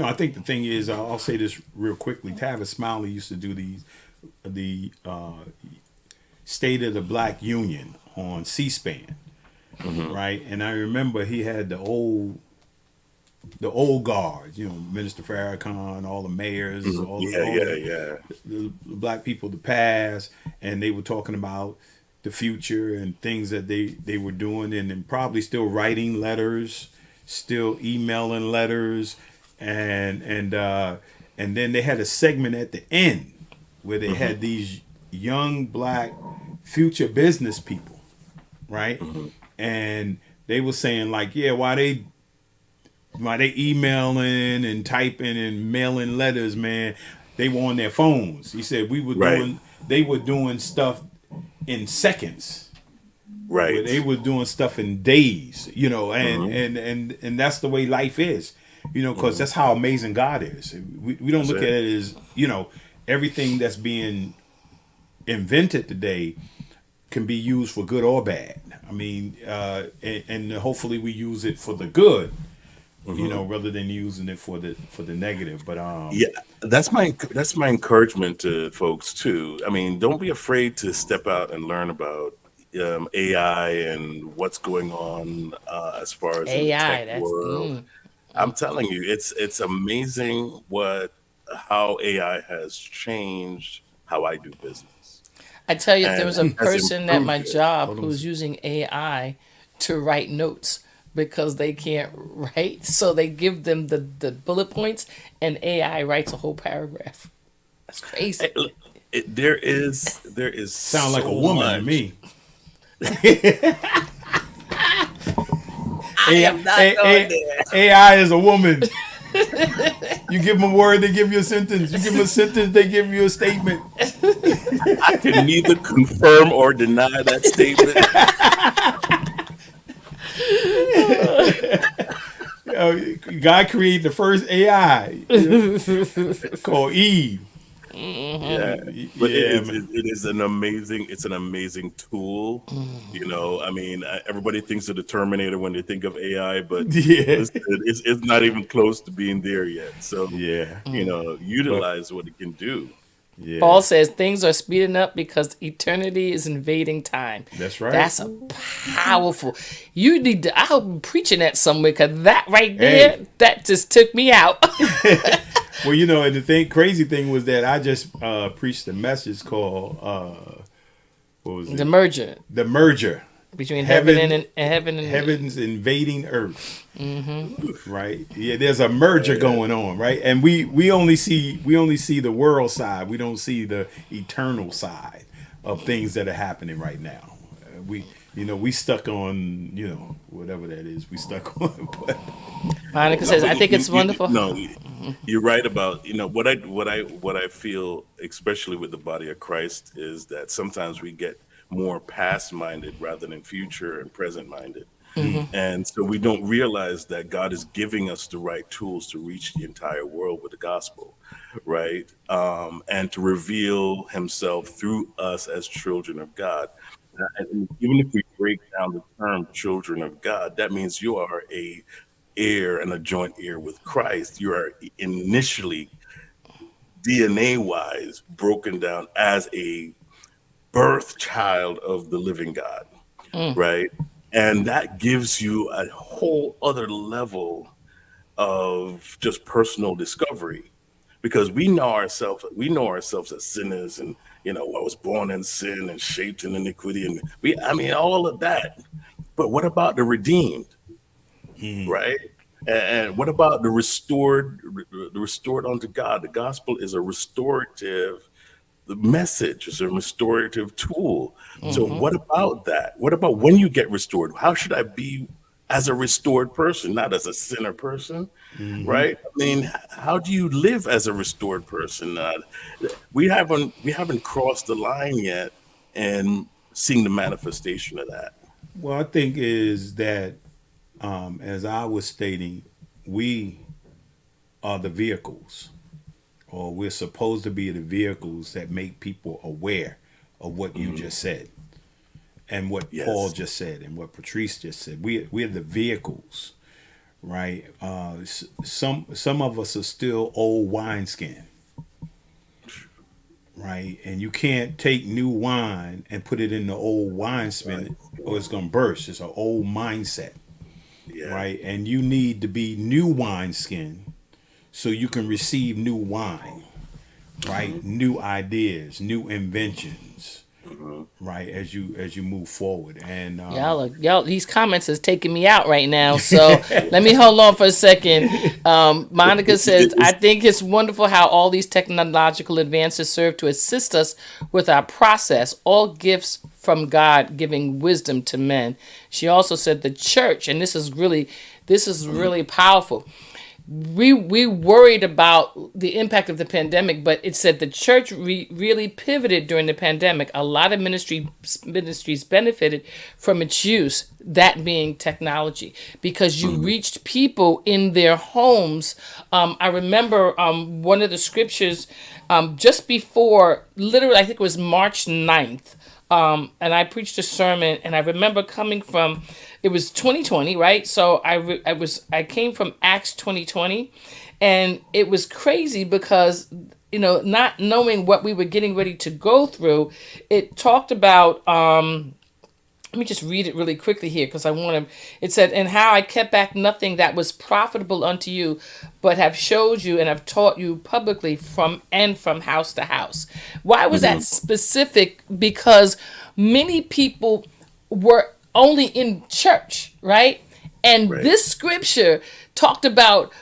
I think the thing is, I'll say this real quickly. Tavis Smiley used to do the State of the Black Union on C-SPAN, Hmm. right? And I remember he had the old guard, Minister Farrakhan, all the mayors, Hmm. all the, Yeah. all Yeah. the, Yeah. the black people of the past, and they were talking about the future and things that they were doing, and then probably still writing letters, still emailing letters, and then they had a segment at the end where they Hmm. had these young black future business people, right? Hmm. And they were saying, like, yeah, why they emailing and typing and mailing letters, man, they were on their phones. He said Right. they were doing stuff in seconds, where Right. they were doing stuff in days, and Hmm. and that's the way life is, because Hmm. that's how amazing God is. We don't That's look at it. it as, everything that's being invented today can be used for good or bad. I mean, and hopefully we use it for the good, Hmm. rather than using it for the negative. But Yeah, that's my encouragement to folks too. I mean, don't be afraid to step out and learn about AI and what's going on as far as in the tech AI. That's world. I'm telling you, it's amazing what how AI has changed how I do business, I tell you, there and was a has person at my improved it. job Hold on. who's using AI to write notes because they can't write. So they give them the bullet points and AI writes a whole paragraph. That's crazy. There is Sound like a so woman to much. me. I AI, am not going there. AI is a woman. You give them a word, they give you a sentence. You give them a sentence, they give you a statement. I can neither confirm or deny that statement. God created the first AI called Eve. Yeah, but Yeah, man. it is an amazing, it's an amazing tool. I mean, everybody thinks of the Terminator when they think of AI, but Yeah, listen, it's not even close to being there yet. So, yeah. But utilize what it can do. yeah, Paul says things are speeding up because eternity is invading time. that's right. That's a powerful. You need to. I hope I'm preaching that somewhere because that right Hey, there, that just took me out. well, and crazy thing was that I just preached a message called what was The it? merger The merger. between heaven Heaven, and heaven and heaven's invading earth. Right. Yeah, there's a merger going on, right? And we only see the world side. We don't see the eternal side of things that are happening right now. We stuck on, whatever that is. We stuck on, but Monica No, says, but I think it's wonderful. you're right about what I feel, especially with the body of Christ, is that sometimes we get more past minded rather than future and present minded. And so we don't realize that God is giving us the right tools to reach the entire world with the gospel, right? And to reveal himself through us as children of God. And even if we break down the term children of God, that means you are a heir and a joint heir with Christ. You are initially DNA wise broken down as a birth child of the living God, right? And that gives you a whole other level of just personal discovery because we know ourselves as sinners, and I was born in sin and shaped in iniquity, and I mean all of that. But what about the redeemed, right? And what about the restored unto God? The gospel is a restorative the message, is a restorative tool. So what about that? What about when you get restored? How should I be as a restored person, not as a sinner person, right? I mean, how do you live as a restored person? We haven't crossed the line yet and seeing the manifestation of that. well, I think is that as I was stating, we are the vehicles, or we're supposed to be the vehicles that make people aware of what you just said and what Paul Yes. just said and what Patrice just said. We're the vehicles, right? Some of us are still old wineskin, right? And you can't take new wine and put it in the old wineskin, or it's gonna burst. It's an old mindset, Yeah. right? And you need to be new wineskin so you can receive new wine, right? New ideas, new inventions, right? As you move forward, and Y'all, these comments is taking me out right now. So let me hold on for a second. Monica says, I It's- think it's wonderful how all these technological advances serve to assist us with our process, all gifts from God giving wisdom to men. She also said the church, and this is really powerful. We worried about the impact of the pandemic, but it said the church really pivoted during the pandemic. A lot of ministries benefited from its use, that being technology, because you reached people in their homes. I remember one of the scriptures just before, literally, I think it was March 9th. And I preached a sermon, and I remember coming from, it was 2020, right? So I came from Acts 2020, and it was crazy because not knowing what we were getting ready to go through. It talked about let me just read it really quickly here because I want to. It said, "And how I kept back nothing that was profitable unto you, but have showed you and have taught you publicly from house to house." Why was that specific? Because many people were only in church, right? And Right. this scripture talked about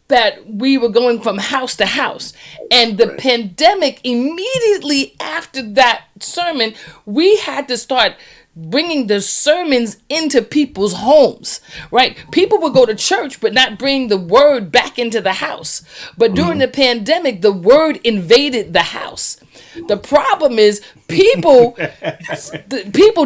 that we were going from house to house. And the Right. pandemic, immediately after that sermon, we had to start bringing the sermons into people's homes, right? People would go to church but not bring the word back into the house. But during the pandemic, the word invaded the house. The problem is people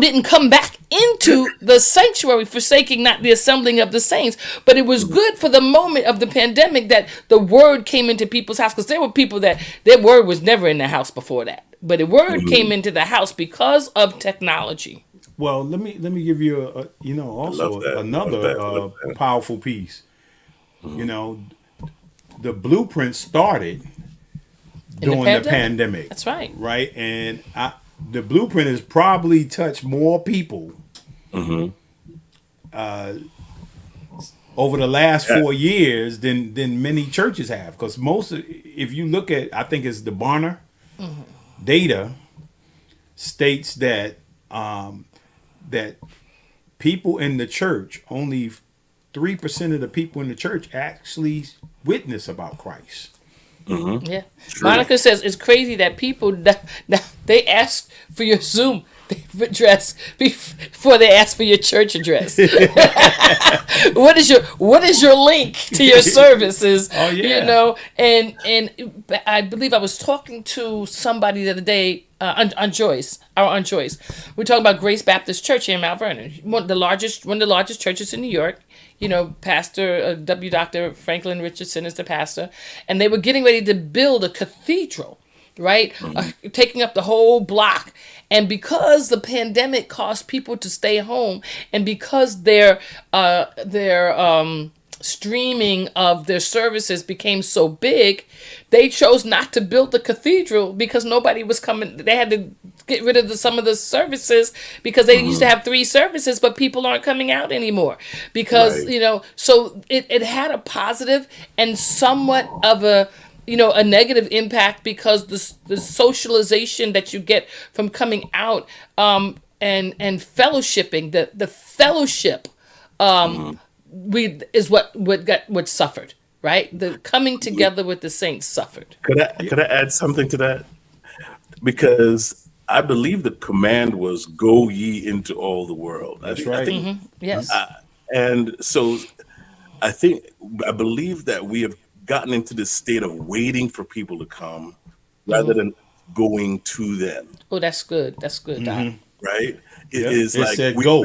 didn't come back into the sanctuary, forsaking not the assembling of the saints. But it was good for the moment of the pandemic that the word came into people's house, because there were people that their word was never in the house before that. But the word came into the house because of technology. Well, let me give you also love that. another Love that. powerful piece. You know, the blueprint started during the pandemic. That's right. Right, and the blueprint has probably touched more people over the last 4 years than many churches have. Because if you look at, I think it's the Barna data states that that people in the church, only 3% of the people in the church actually witness about Christ. Yeah. Monica says it's crazy that people they ask for your Zoom address before they ask for your church address. What is your link to your services? Oh, yeah. You know, and I believe I was talking to somebody the other day on Joyce. We're talking about Grace Baptist Church here in Mount Vernon, one of the largest churches in New York. You know, Pastor Dr. Franklin Richardson is the pastor, and they were getting ready to build a cathedral, right? Taking up the whole block. And because the pandemic caused people to stay home, and because their streaming of their services became so big, they chose not to build the cathedral because nobody was coming. They had to get rid of some of the services because they used to have 3 services, but people aren't coming out anymore because, Right. So it had a positive and somewhat of a negative impact, because the socialization that you get from coming out and fellowshipping, the fellowship is what suffered, right? The coming together with the saints suffered. Could I add something to that? Because I believe the command was "Go ye into all the world." That's right. Yes. And so I believe that we have gotten into this state of waiting for people to come rather than going to them. Oh, that's good. That's good, Doc. Right? It Yep. is It like said go.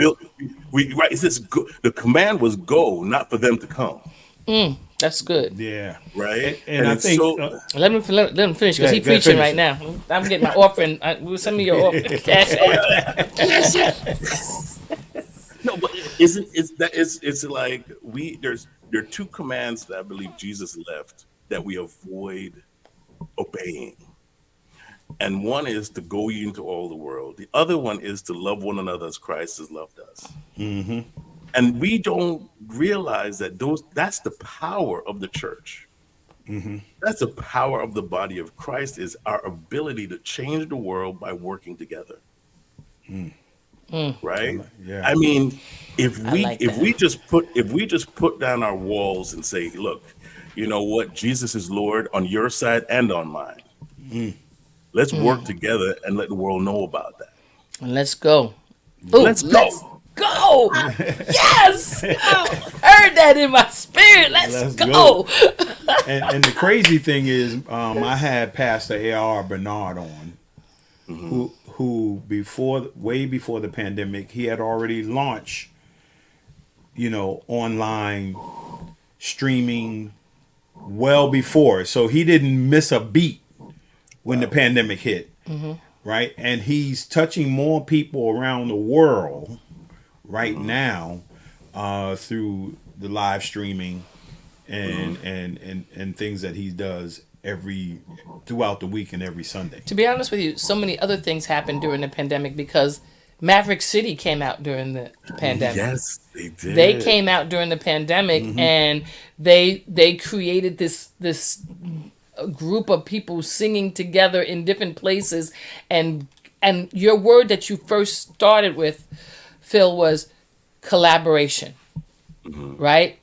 right. It says go. The command was go, not for them to come. That's good. Yeah. Right? And I it's think so, Let him finish, because he's Go ahead, preaching finish right it. now. I'm getting my offering. Send me your offering. Cash app. no, but it's like there are 2 commands that I believe Jesus left that we avoid obeying. And one is to go ye into all the world. The other one is to love one another as Christ has loved us. And we don't realize that that's the power of the church. That's the power of the body of Christ, is our ability to change the world by working together. Right? Yeah. I mean, if like that. we just put down our walls and say, look, you know what? Jesus is Lord on your side and on mine. Let's work together and let the world know about that. Let's go. Ooh, Let's go. Go. Yes. Oh, heard that in my spirit. Let's go. And the crazy thing is, I had Pastor A.R. Bernard on, who way before the pandemic, he had already launched, online streaming well before. So he didn't miss a beat when the pandemic hit, right? And he's touching more people around the world right now through the live streaming and things that he does throughout the week and every Sunday. To be honest with you, so many other things happened during the pandemic because Maverick City came out during the pandemic. Yes, they did. They came out during the pandemic, and they created this group of people singing together in different places, and your word that you first started with, Phil, was collaboration, right?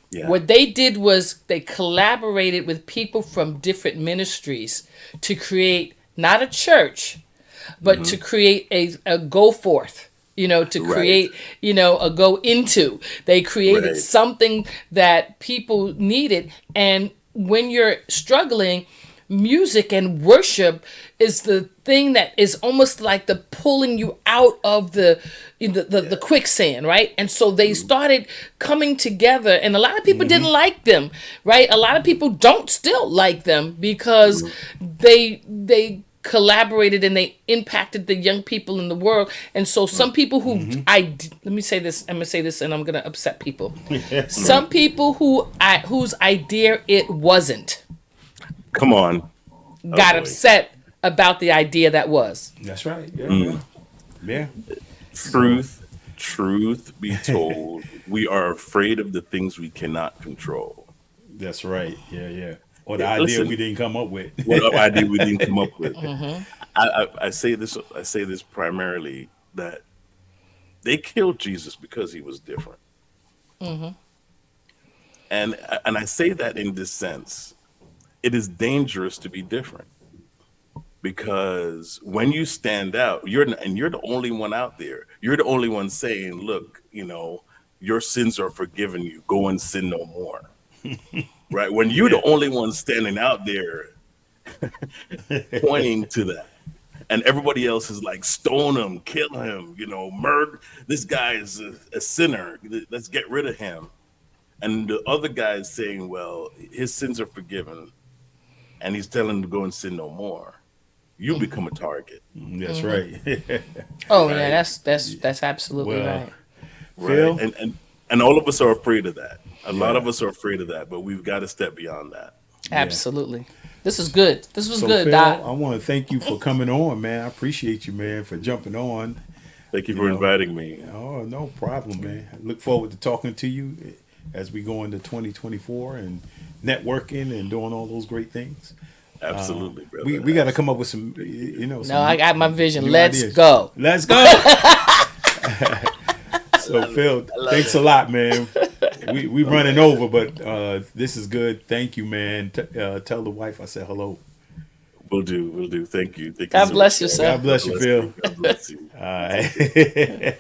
Yeah. What they did was they collaborated with people from different ministries to create not a church, but to create a go forth, to Right. create, a go into. They created Right. something that people needed. And when you're struggling, music and worship is the thing that is almost like the pulling you out of the quicksand, right? And so they started coming together, and a lot of people didn't like them, right? A lot of people don't still like them because they collaborated and they impacted the young people in the world. And so some people who let me say this, I'm gonna say this and I'm gonna upset people. Some people whose idea it wasn't Come on. got boy. upset about the idea that was. That's right. Yeah. Yeah. Truth be told, we are afraid of the things we cannot control. That's right. Yeah. Or the Yeah, idea listen. we didn't come up with. What idea we didn't come up with. I say this primarily that they killed Jesus because he was different. And I say that in this sense. It is dangerous to be different because when you stand out, you're the only one out there. You're the only one saying, "Look, your sins are forgiven you. Go and sin no more." Right? When you're the only one standing out there pointing to that, and everybody else is like, "Stone him, kill him, murder. This guy is a sinner. Let's get rid of him." And the other guy is saying, "Well, his sins are forgiven." And he's telling him to go and sin no more. You become a target. That's right. Oh Right. yeah, that's absolutely Well, right. Phil? And all of us are afraid of that. A lot of us are afraid of that, but we've got to step beyond that. Absolutely. This is good. This was So good, Phil, Doc. I want to thank you for coming on, man. I appreciate you, man, for jumping on. Thank you You for know. inviting me. Oh, no problem, man. I look forward to talking to you as we go into 2024 and networking and doing all those great things. Absolutely, brother. We got to come up with some, some No, I got my vision. new Let's ideas. go. Let's go. So Phil, thanks a lot, man. We running over, but this is good. Thank you, man. Tell the wife I said hello. Will do. Thank you. Thank God you so bless much, you, guys. sir. God bless you, Phil. God bless you. All right.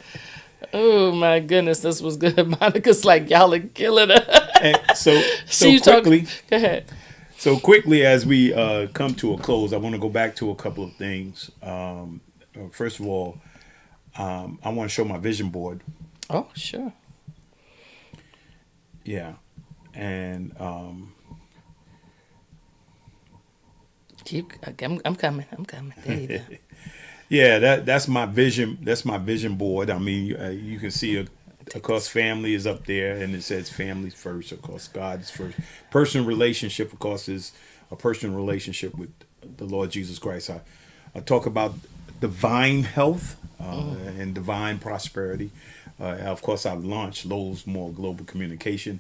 Oh my goodness, this was good. Monica's like, y'all are killing her. And so She's quickly. talking. Go ahead. So quickly, as we come to a close, I want to go back to a couple of things. First of all, I want to show my vision board. Oh, sure. Yeah, and I'm coming. There you go. yeah, that's my vision. That's my vision board. I mean, you can see, of course, family is up there, and it says family first. Of course, God is first. Personal relationship, of course, is a personal relationship with the Lord Jesus Christ. I talk about divine health and divine prosperity. Of course, I've launched Lowe's More Global Communication,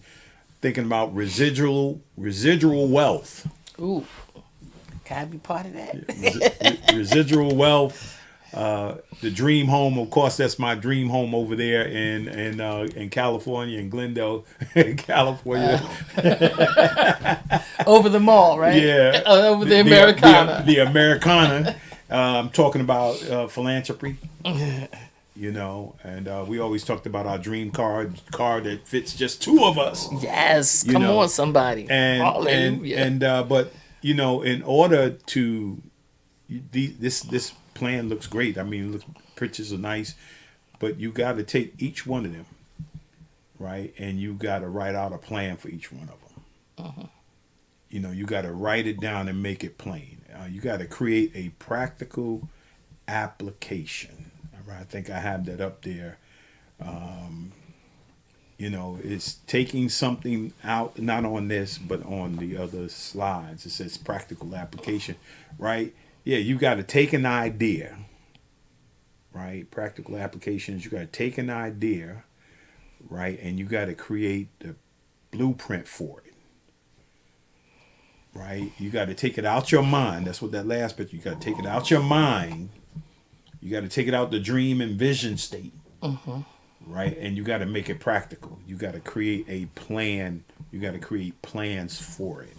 thinking about residual wealth. Ooh, can I be part of that? Residual wealth. The dream home, of course, that's my dream home over there in California, in Glendale, California. Over the mall, right? Yeah, Over the Americana. The Americana. I'm talking about philanthropy. And we always talked about our dream car that fits just two of us. Yes, You come know, on, somebody. Hallelujah. But in order to this plan looks great. I mean, pictures are nice, but you got to take each one of them, right? And you got to write out a plan for each one of them. You got to write it down and make it plain. You got to create a practical application. All right, I think I have that up there. It's taking something out, not on this, but on the other slides. It says practical application, right? Yeah, you got to take an idea, right? Practical applications. You got to take an idea, right? And you got to create the blueprint for it, right? You got to take it out your mind. That's what that last bit, you got to take it out your mind. You got to take it out the dream and vision state, right? And you got to make it practical. You got to create a plan. You got to create plans for it.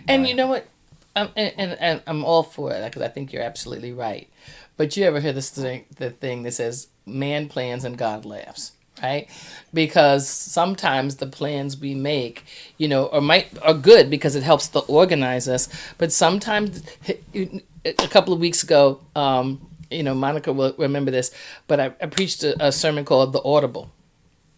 And right? you know what? And I'm all for it because I think you're absolutely right. But you ever hear this thing, the thing that says man plans and God laughs, right? Because sometimes the plans we make, you know, are good because it helps to organize us. But sometimes, a couple of weeks ago, you know, Monica will remember this, but I preached a sermon called The Audible,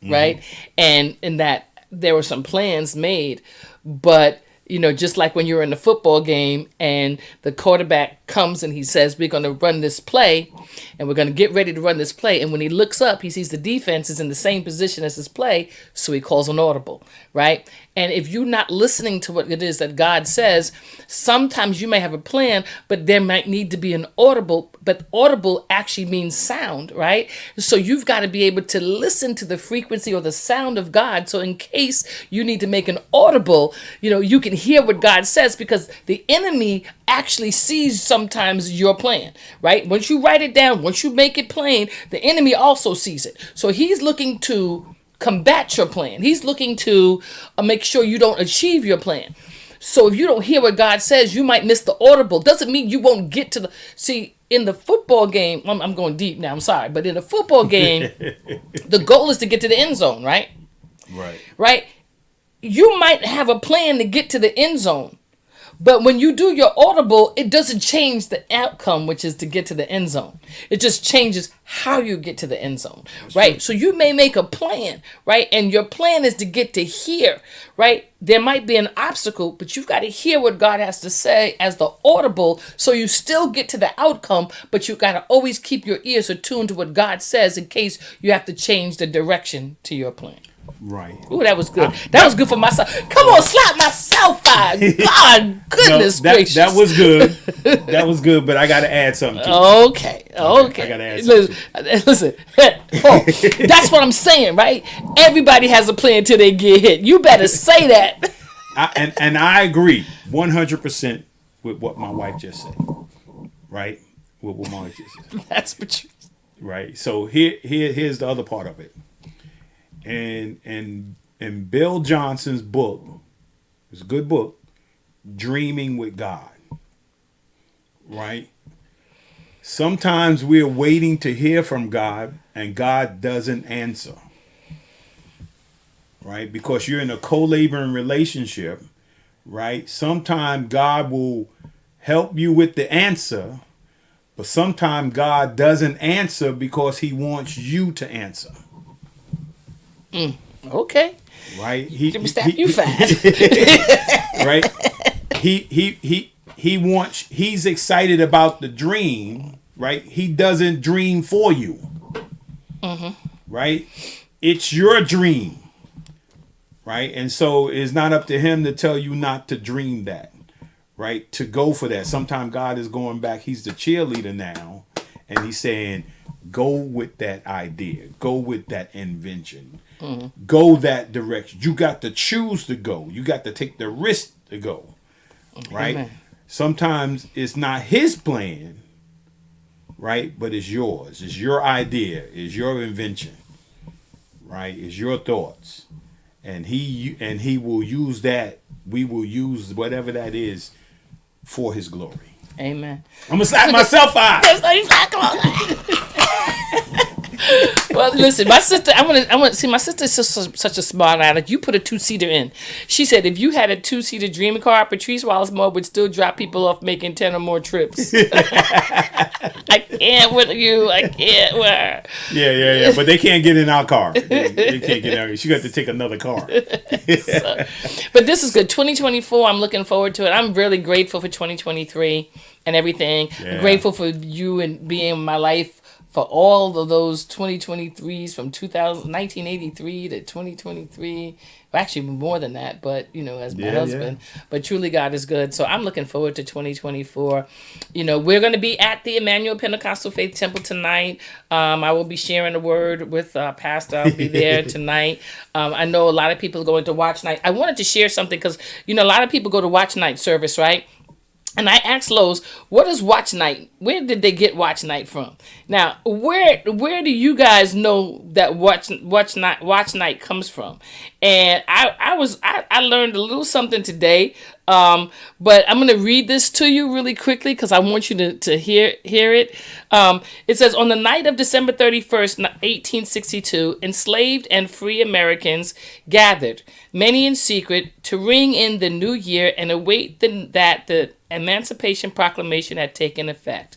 right? And in that there were some plans made, but you know, just like when you're in a football game and the quarterback comes and he says, we're going to run this play and we're going to get ready to run this play. And when he looks up, he sees the defense is in the same position as his play. So he calls an audible, right? And if you're not listening to what it is that God says, sometimes you may have a plan, but there might need to be an audible, but audible actually means sound, right? So you've got to be able to listen to the frequency or the sound of God. So in case you need to make an audible, you know, you can hear what God says, because the enemy actually sees sometimes your plan, right? Once you write it down, once you make it plain, the enemy also sees it. So he's looking to combat your plan. He's looking to make sure you don't achieve your plan. So if you don't hear what God says, you might miss the audible. Doesn't mean you won't get to the... See, in the football game, I'm going deep now, I'm sorry, but in a football game, the goal is to get to the end zone, right? Right. Right? You might have a plan to get to the end zone, but when you do your audible, it doesn't change the outcome, which is to get to the end zone. It just changes how you get to the end zone, right? True. So you may make a plan, right? And your plan is to get to here, right? There might be an obstacle, but you've got to hear what God has to say as the audible, so you still get to the outcome, but you've got to always keep your ears attuned to what God says in case you have to change the direction to your plan. Right. Ooh, that was good. That was good for myself. Come on, slap myself out. God, goodness gracious. That was good. That was good, but I got to add something to it. Okay. I got to add something. Listen. Oh, that's what I'm saying, right? Everybody has a plan till they get hit. You better say that. And I agree 100% with what my wife just said. Right? With what my wife just said. That's Patrice. Right. So here's the other part of it. And Bill Johnson's book, it's a good book, Dreaming with God, right? Sometimes we're waiting to hear from God and God doesn't answer, right? Because you're in a co-laboring relationship, right? Sometimes God will help you with the answer, but sometimes God doesn't answer because he wants you to answer. Okay. Right. Let me stop you fast. Right. He's excited about the dream. Right. He doesn't dream for you. Right. It's your dream. Right. And so it's not up to him to tell you not to dream that. Right. To go for that. Sometimes God is going back. He's the cheerleader now. And he's saying, go with that idea. Go with that invention. Go that direction. You got to choose to go. You got to take the risk to go. Right? Amen. Sometimes it's not his plan, right? But it's yours. It's your idea. It's your invention. Right? It's your thoughts. And he will use that. We will use whatever that is for his glory. Amen. I'm gonna slap myself out. Well, listen, my sister. I want to see. My sister's such a smart aleck. You put a 2-seater in. She said if you had a 2-seater dream car, Patrice Wallace-Moore would still drop people off making 10 or more trips. I can't with you. I can't with her. Yeah. But they can't get in our car. They can't get in. She got to take another car. But this is good. 2024. I'm looking forward to it. I'm really grateful for 2023 and everything. Yeah. I'm grateful for you and being in my life for all of those 2023s from 1983 to 2023. Well, actually more than that, but as my husband. But truly God is good. So I'm looking forward to 2024. We're going to be at the Emmanuel Pentecostal Faith Temple tonight. I will be sharing the word with Pastor. I'll be there tonight. I know a lot of people are going to watch night. I wanted to share something because, a lot of people go to watch night service, right? And I asked Lowe's, what is watch night? Where did they get watch night from? Now, where do you guys know that watch night comes from? And I learned a little something today. But I'm going to read this to you really quickly because I want you to hear it. It says, on the night of December 31st, 1862, enslaved and free Americans gathered, many in secret, to ring in the new year and await that the Emancipation Proclamation had taken effect.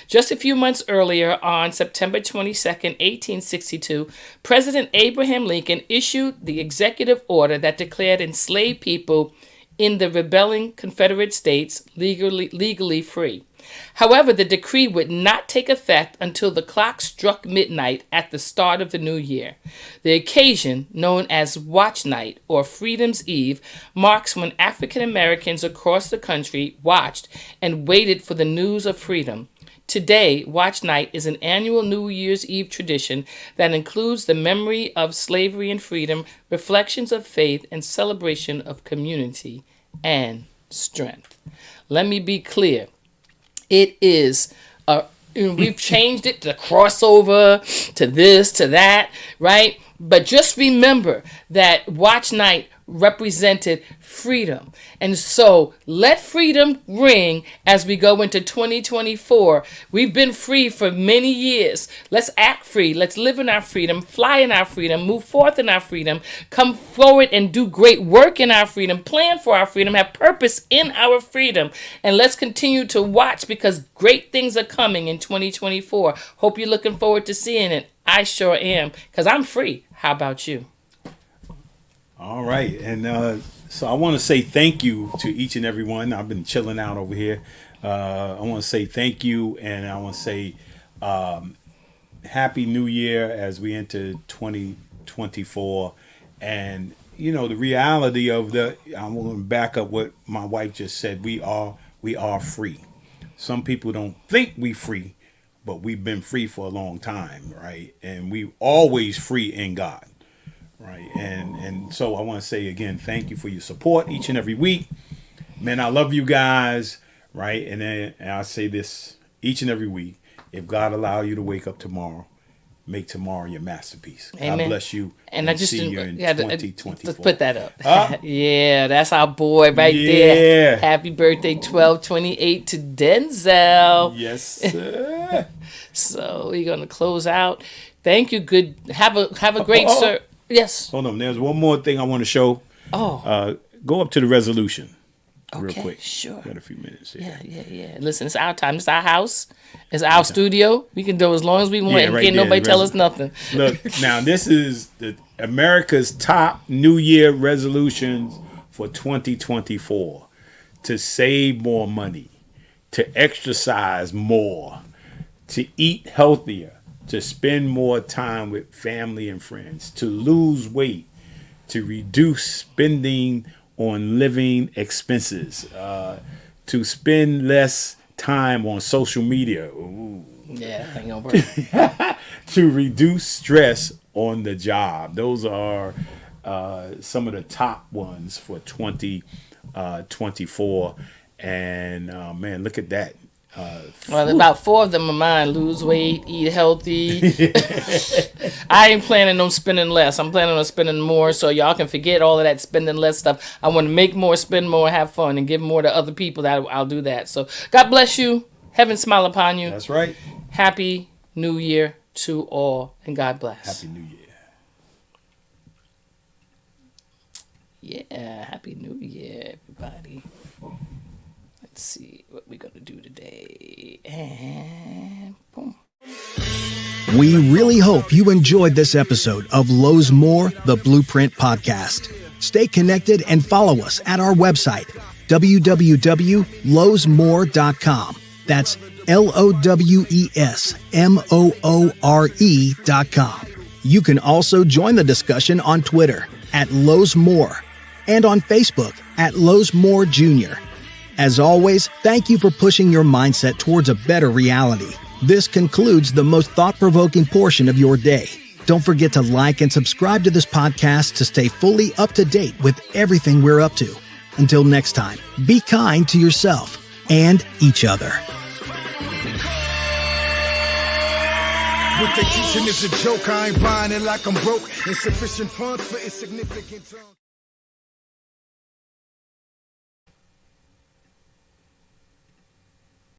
Just a few months earlier, on September 22nd, 1862, President Abraham Lincoln issued the executive order that declared enslaved people in the rebelling Confederate States legally free. However, the decree would not take effect until the clock struck midnight at the start of the new year. The occasion, known as Watch Night or Freedom's Eve, marks when African Americans across the country watched and waited for the news of freedom. Today, Watch Night is an annual New Year's Eve tradition that includes the memory of slavery and freedom, reflections of faith, and celebration of community and strength. Let me be clear. It is we've changed it to crossover, to this, to that, right? But just remember that Watch Night represented freedom. And so let freedom ring as we go into 2024. We've been free for many years. Let's act free. Let's live in our freedom, fly in our freedom, move forth in our freedom, come forward and do great work in our freedom, plan for our freedom, have purpose in our freedom. And let's continue to watch because great things are coming in 2024. Hope you're looking forward to seeing it. I sure am because I'm free. How about you? All right. And so I want to say thank you to each and every one. I've been chilling out over here. I want to say thank you. And I want to say Happy New Year as we enter 2024. And, the reality of I'm going to back up what my wife just said. We are free. Some people don't think we free, but we've been free for a long time, right? And we always free in God. Right. And so I want to say again, thank you for your support each and every week. Man, I love you guys. Right. And then I say this each and every week. If God allow you to wake up tomorrow, make tomorrow your masterpiece. Amen. God bless you. And I just see you in 2024. Let's put that up. Yeah, that's our boy right there. Happy birthday 12/28 to Denzel. Yes, sir. So we're gonna close out. Thank you. Good. Have a great sir. Yes. Hold on. There's one more thing I want to show. Go up to the resolution real quick. Sure. Got a few minutes here. Yeah. Listen, it's our time. It's our house. It's our studio. We can do as long as we want and right can't there, nobody tell us nothing. Look, now this is America's top New Year resolutions for 2024. To save more money, to exercise more, to eat healthier, to spend more time with family and friends, to lose weight, to reduce spending on living expenses, to spend less time on social media. Ooh. Yeah, ain't gonna work. To reduce stress on the job. Those are some of the top ones for 2024. And man, look at that. Well, about 4 of them are mine. Lose weight, eat healthy. I ain't planning on spending less. I'm planning on spending more, so y'all can forget all of that spending less stuff. I want to make more, spend more, have fun, and give more to other people. That I'll do that. So God bless you. Heaven smile upon you. That's right. Happy New Year to all, and God bless. Happy New Year. Yeah, Happy New Year, everybody. Let's see what we're going to do today. And boom. We really hope you enjoyed this episode of Lowe's More, the Blueprint Podcast. Stay connected and follow us at our website, www.lowesmore.com. That's LOWESMOORE.com. You can also join the discussion on Twitter at Lowe's Moore and on Facebook at Lowe's Moore Jr. As always, thank you for pushing your mindset towards a better reality. This concludes the most thought-provoking portion of your day. Don't forget to like and subscribe to this podcast to stay fully up to date with everything we're up to. Until next time, be kind to yourself and each other. What they teaching is a joke. I ain't buying it like I'm broke. Insufficient funds for insignificant tongue.